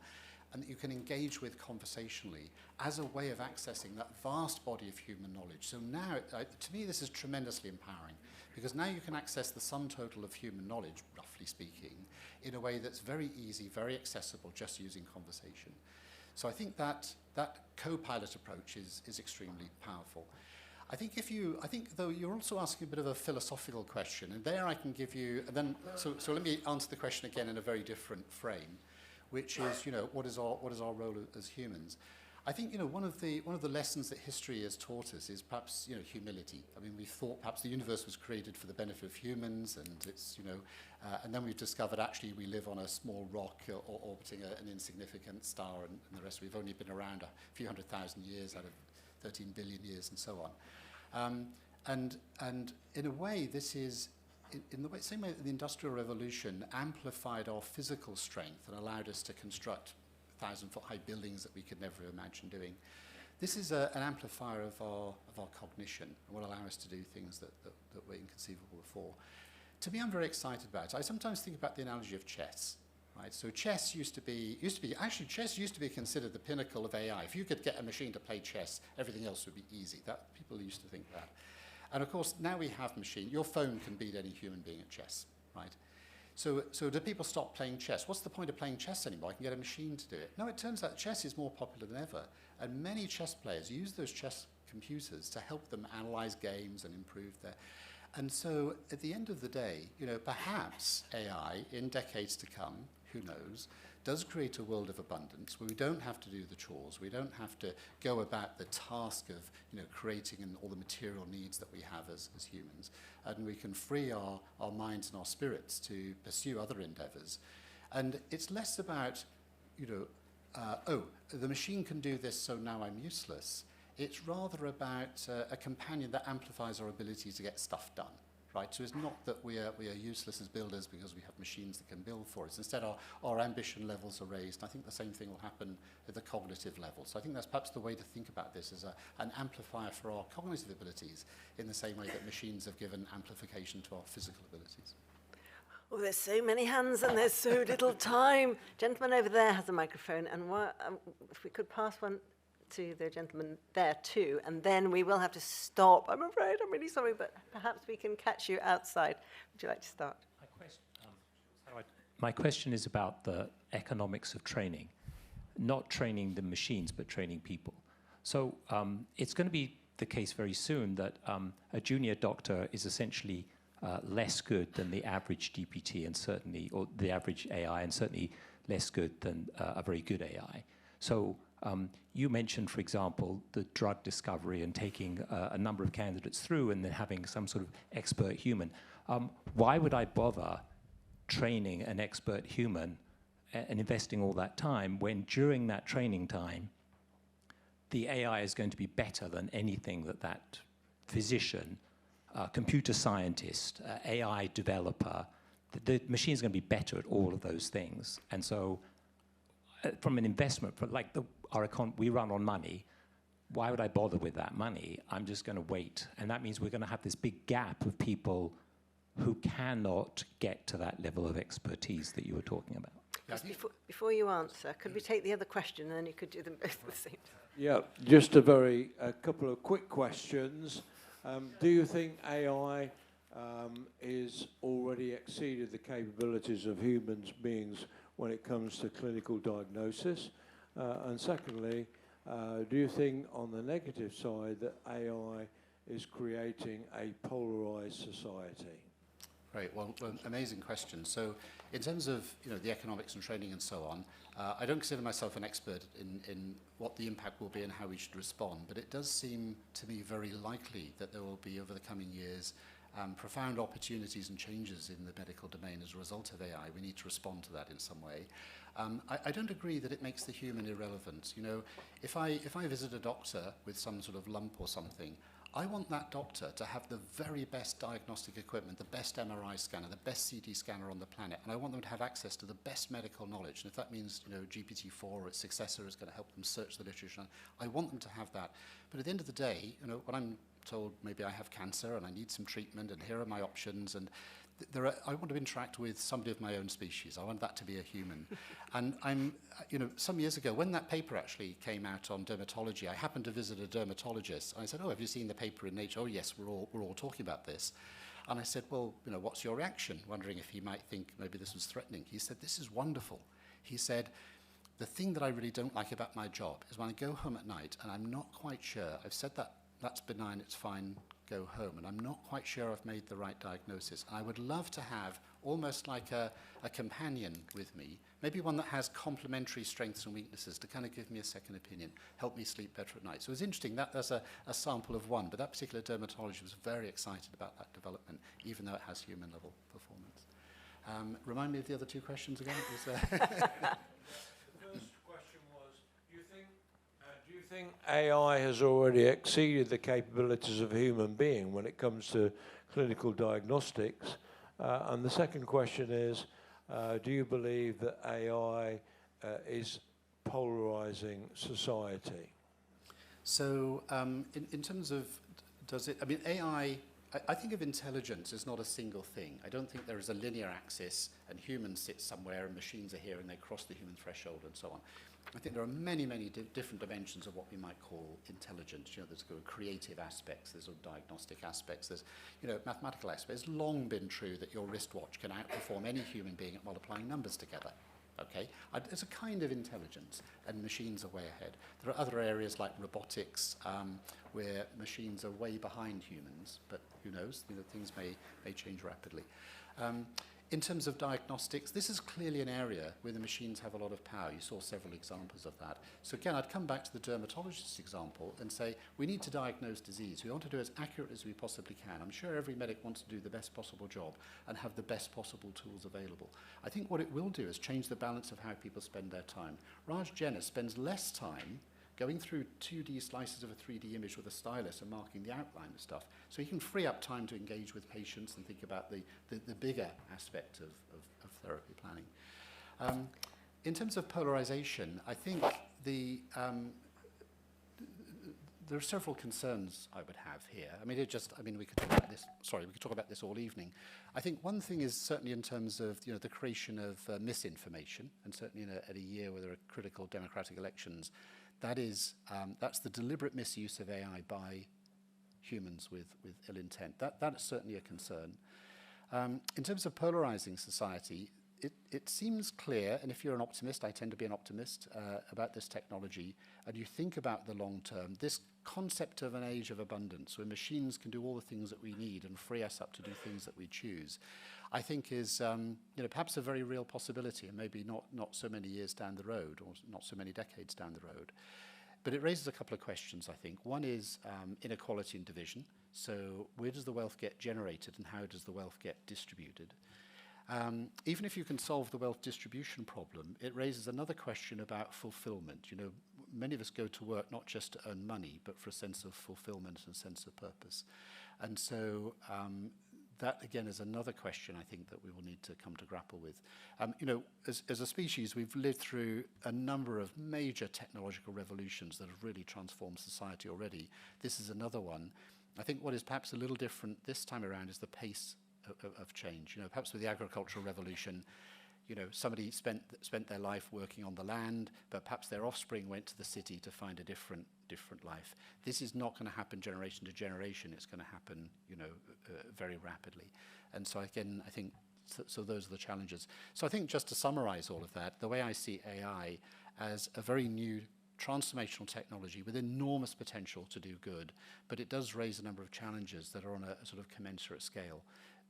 and that you can engage with conversationally as a way of accessing that vast body of human knowledge. So now, to me, this is tremendously empowering, because now you can access the sum total of human knowledge, roughly speaking, in a way that's very easy, very accessible, just using conversation. So I think that co-pilot approach is extremely powerful. I think though you're also asking a bit of a philosophical question, and there I can give you, and then so let me answer the question again in a very different frame, which is, you know, what is our role as humans? I think, you know, one of the lessons that history has taught us is perhaps, you know, humility. I mean, we thought perhaps the universe was created for the benefit of humans, and it's, you know, and then we've discovered actually we live on a small rock or orbiting an insignificant star, and the rest. We've only been around a few 100,000 years out of 13 billion years, and so on. And in a way, this is, in the same way that the Industrial Revolution amplified our physical strength and allowed us to construct 1,000-foot high buildings that we could never imagine doing. This is an amplifier of our cognition and will allow us to do things that were inconceivable before. To me, I'm very excited about it. I sometimes think about the analogy of chess. Right, so chess used to be considered the pinnacle of AI. If you could get a machine to play chess, everything else would be easy. That people used to think that. And of course, now we have machine. Your phone can beat any human being at chess, right? So do people stop playing chess? What's the point of playing chess anymore? I can get a machine to do it. No, it turns out chess is more popular than ever. And many chess players use those chess computers to help them analyze games and improve their... And so at the end of the day, perhaps AI, in decades to come, who knows, does create a world of abundance where we don't have to do the chores, we don't have to go about the task of creating all the material needs that we have as humans, and we can free our minds and our spirits to pursue other endeavors. And it's less about, the machine can do this, so now I'm useless. It's rather about a companion that amplifies our ability to get stuff done. Right? So it's not that we are useless as builders because we have machines that can build for us. Instead, our ambition levels are raised. I think the same thing will happen at the cognitive level. So I think that's perhaps the way to think about this as an amplifier for our cognitive abilities in the same way that machines have given amplification to our physical abilities. Oh, there's so many hands and there's so little time. Gentleman over there has a microphone, and if we could pass one to the gentleman there too, and then we will have to stop. I'm afraid, I'm really sorry, but perhaps we can catch you outside. Would you like to start? My question is about the economics of training, not training the machines, but training people. So it's going to be the case very soon that a junior doctor is essentially less good than the average GPT and certainly, or the average AI, and certainly less good than a very good AI. So you mentioned, for example, the drug discovery and taking a number of candidates through and then having some sort of expert human. Why would I bother training an expert human and investing all that time when during that training time, the AI is going to be better than anything that physician, computer scientist, AI developer, the machine is going to be better at all of those things. And so from an investment, we run on money. Why would I bother with that money? I'm just going to wait. And that means we're going to have this big gap of people who cannot get to that level of expertise that you were talking about. Just before you answer, could we take the other question, and then you could do them both at the same time? Yeah, just a couple of quick questions. Do you think AI is already exceeded the capabilities of human beings when it comes to clinical diagnosis? And secondly, do you think on the negative side that AI is creating a polarized society? Great, well, amazing question. So in terms of the economics and training and so on, I don't consider myself an expert in what the impact will be and how we should respond, but it does seem to me very likely that there will be over the coming years profound opportunities and changes in the medical domain as a result of AI. We need to respond to that in some way. I don't agree that it makes the human irrelevant. If I visit a doctor with some sort of lump or something, I want that doctor to have the very best diagnostic equipment, the best MRI scanner, the best CT scanner on the planet, and I want them to have access to the best medical knowledge. And if that means, GPT-4 or its successor is going to help them search the literature, I want them to have that. But at the end of the day, when I'm told maybe I have cancer and I need some treatment and here are my options, and I want to interact with somebody of my own species. I want that to be a human. And some years ago, when that paper actually came out on dermatology, I happened to visit a dermatologist. And I said, have you seen the paper in Nature? Oh, yes, we're all talking about this. And I said, well, what's your reaction? Wondering if he might think maybe this was threatening. He said, this is wonderful. He said, the thing that I really don't like about my job is when I go home at night and I'm not quite sure, I've said that's benign, it's fine, go home, and I'm not quite sure I've made the right diagnosis. And I would love to have almost like a companion with me, maybe one that has complementary strengths and weaknesses to kind of give me a second opinion, help me sleep better at night. So it was interesting, that's a sample of one, but that particular dermatologist was very excited about that development, even though it has human level performance. Remind me of the other two questions again. The first question was, do you think AI has already exceeded the capabilities of a human being when it comes to clinical diagnostics? And the second question is, do you believe that AI is polarizing society? So in terms of, AI, I think of intelligence as not a single thing. I don't think there is a linear axis and humans sit somewhere and machines are here and they cross the human threshold and so on. I think there are many, many different dimensions of what we might call intelligence. You know, there's sort of creative aspects, there's sort of diagnostic aspects, there's, you know, mathematical aspects. It's long been true that your wristwatch can outperform any human being at multiplying numbers together. Okay, there's a kind of intelligence, and machines are way ahead. There are other areas like robotics, where machines are way behind humans, but who knows? You know, things may change rapidly. In terms of diagnostics, this is clearly an area where the machines have a lot of power. You saw several examples of that. So again, I'd come back to the dermatologist example and say, we need to diagnose disease. We want to do as accurate as we possibly can. I'm sure every medic wants to do the best possible job and have the best possible tools available. I think what it will do is change the balance of how people spend their time. Raj Jenner spends less time going through 2D slices of a 3D image with a stylus and marking the outline of stuff. So he can free up time to engage with patients and think about the bigger aspect of therapy planning. In terms of polarization, I think there are several concerns I would have here. I mean, we could talk about this. Sorry, we could talk about this all evening. I think one thing is certainly in terms of, you know, the creation of misinformation, and certainly at a year where there are critical democratic elections. That's the deliberate misuse of AI by humans with ill intent. That is certainly a concern. In terms of polarizing society, it seems clear, and if you're an optimist, I tend to be an optimist about this technology, and you think about the long term, this concept of an age of abundance, where machines can do all the things that we need and free us up to do things that we choose, I think is perhaps a very real possibility, and maybe not so many years down the road, or not so many decades down the road. But it raises a couple of questions, I think. One is inequality and division. So where does the wealth get generated, and how does the wealth get distributed? Even if you can solve the wealth distribution problem, it raises another question about fulfillment. You know, many of us go to work not just to earn money, but for a sense of fulfillment and a sense of purpose. And so that, again, is another question I think that we will need to come to grapple with. As a species, we've lived through a number of major technological revolutions that have really transformed society already. This is another one. I think what is perhaps a little different this time around is the pace of change. You know, perhaps with the agricultural revolution, you know, somebody spent their life working on the land, but perhaps their offspring went to the city to find a different life. This is not going to happen generation to generation. It's going to happen, you know, very rapidly. And so again, I think so those are the challenges. So I think just to summarize all of that, the way I see AI as a very new transformational technology with enormous potential to do good, but it does raise a number of challenges that are on a sort of commensurate scale.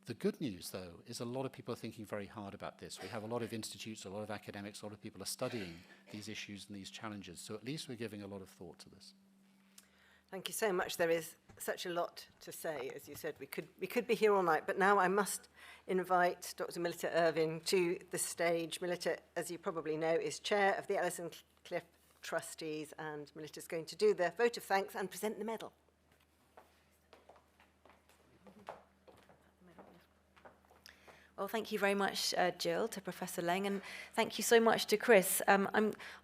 The good news, though, is a lot of people are thinking very hard about this. We have a lot of institutes, a lot of academics, a lot of people are studying these issues and these challenges. So at least we're giving a lot of thought to this. Thank you so much. There is such a lot to say. As you said, we could be here all night, but now I must invite Dr. Melita Irving to the stage. Melita, as you probably know, is chair of the Ellison Cliffe Trustees, and Melita's going to do the vote of thanks and present the medal. Well, thank you very much, Jill, to Professor Leng, and thank you so much to Chris. I'm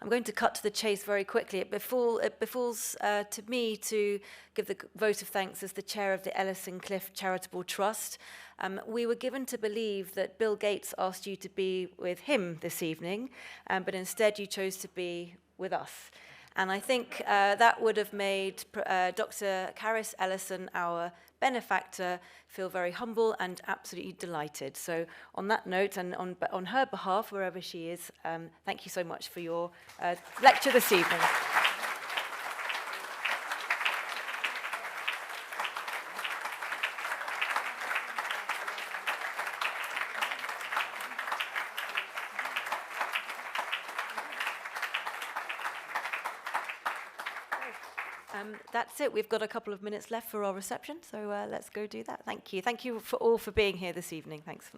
going to cut to the chase very quickly. It befalls to me to give the vote of thanks as the chair of the Ellison Cliffe Charitable Trust. We were given to believe that Bill Gates asked you to be with him this evening, but instead you chose to be with us. And I think that would have made Dr. Caris Ellison, our benefactor, feel very humble and absolutely delighted. So on that note, and on her behalf, wherever she is, thank you so much for your lecture this evening. That's it. We've got a couple of minutes left for our reception, so let's go do that. Thank you. Thank you for all for being here this evening. Thanks.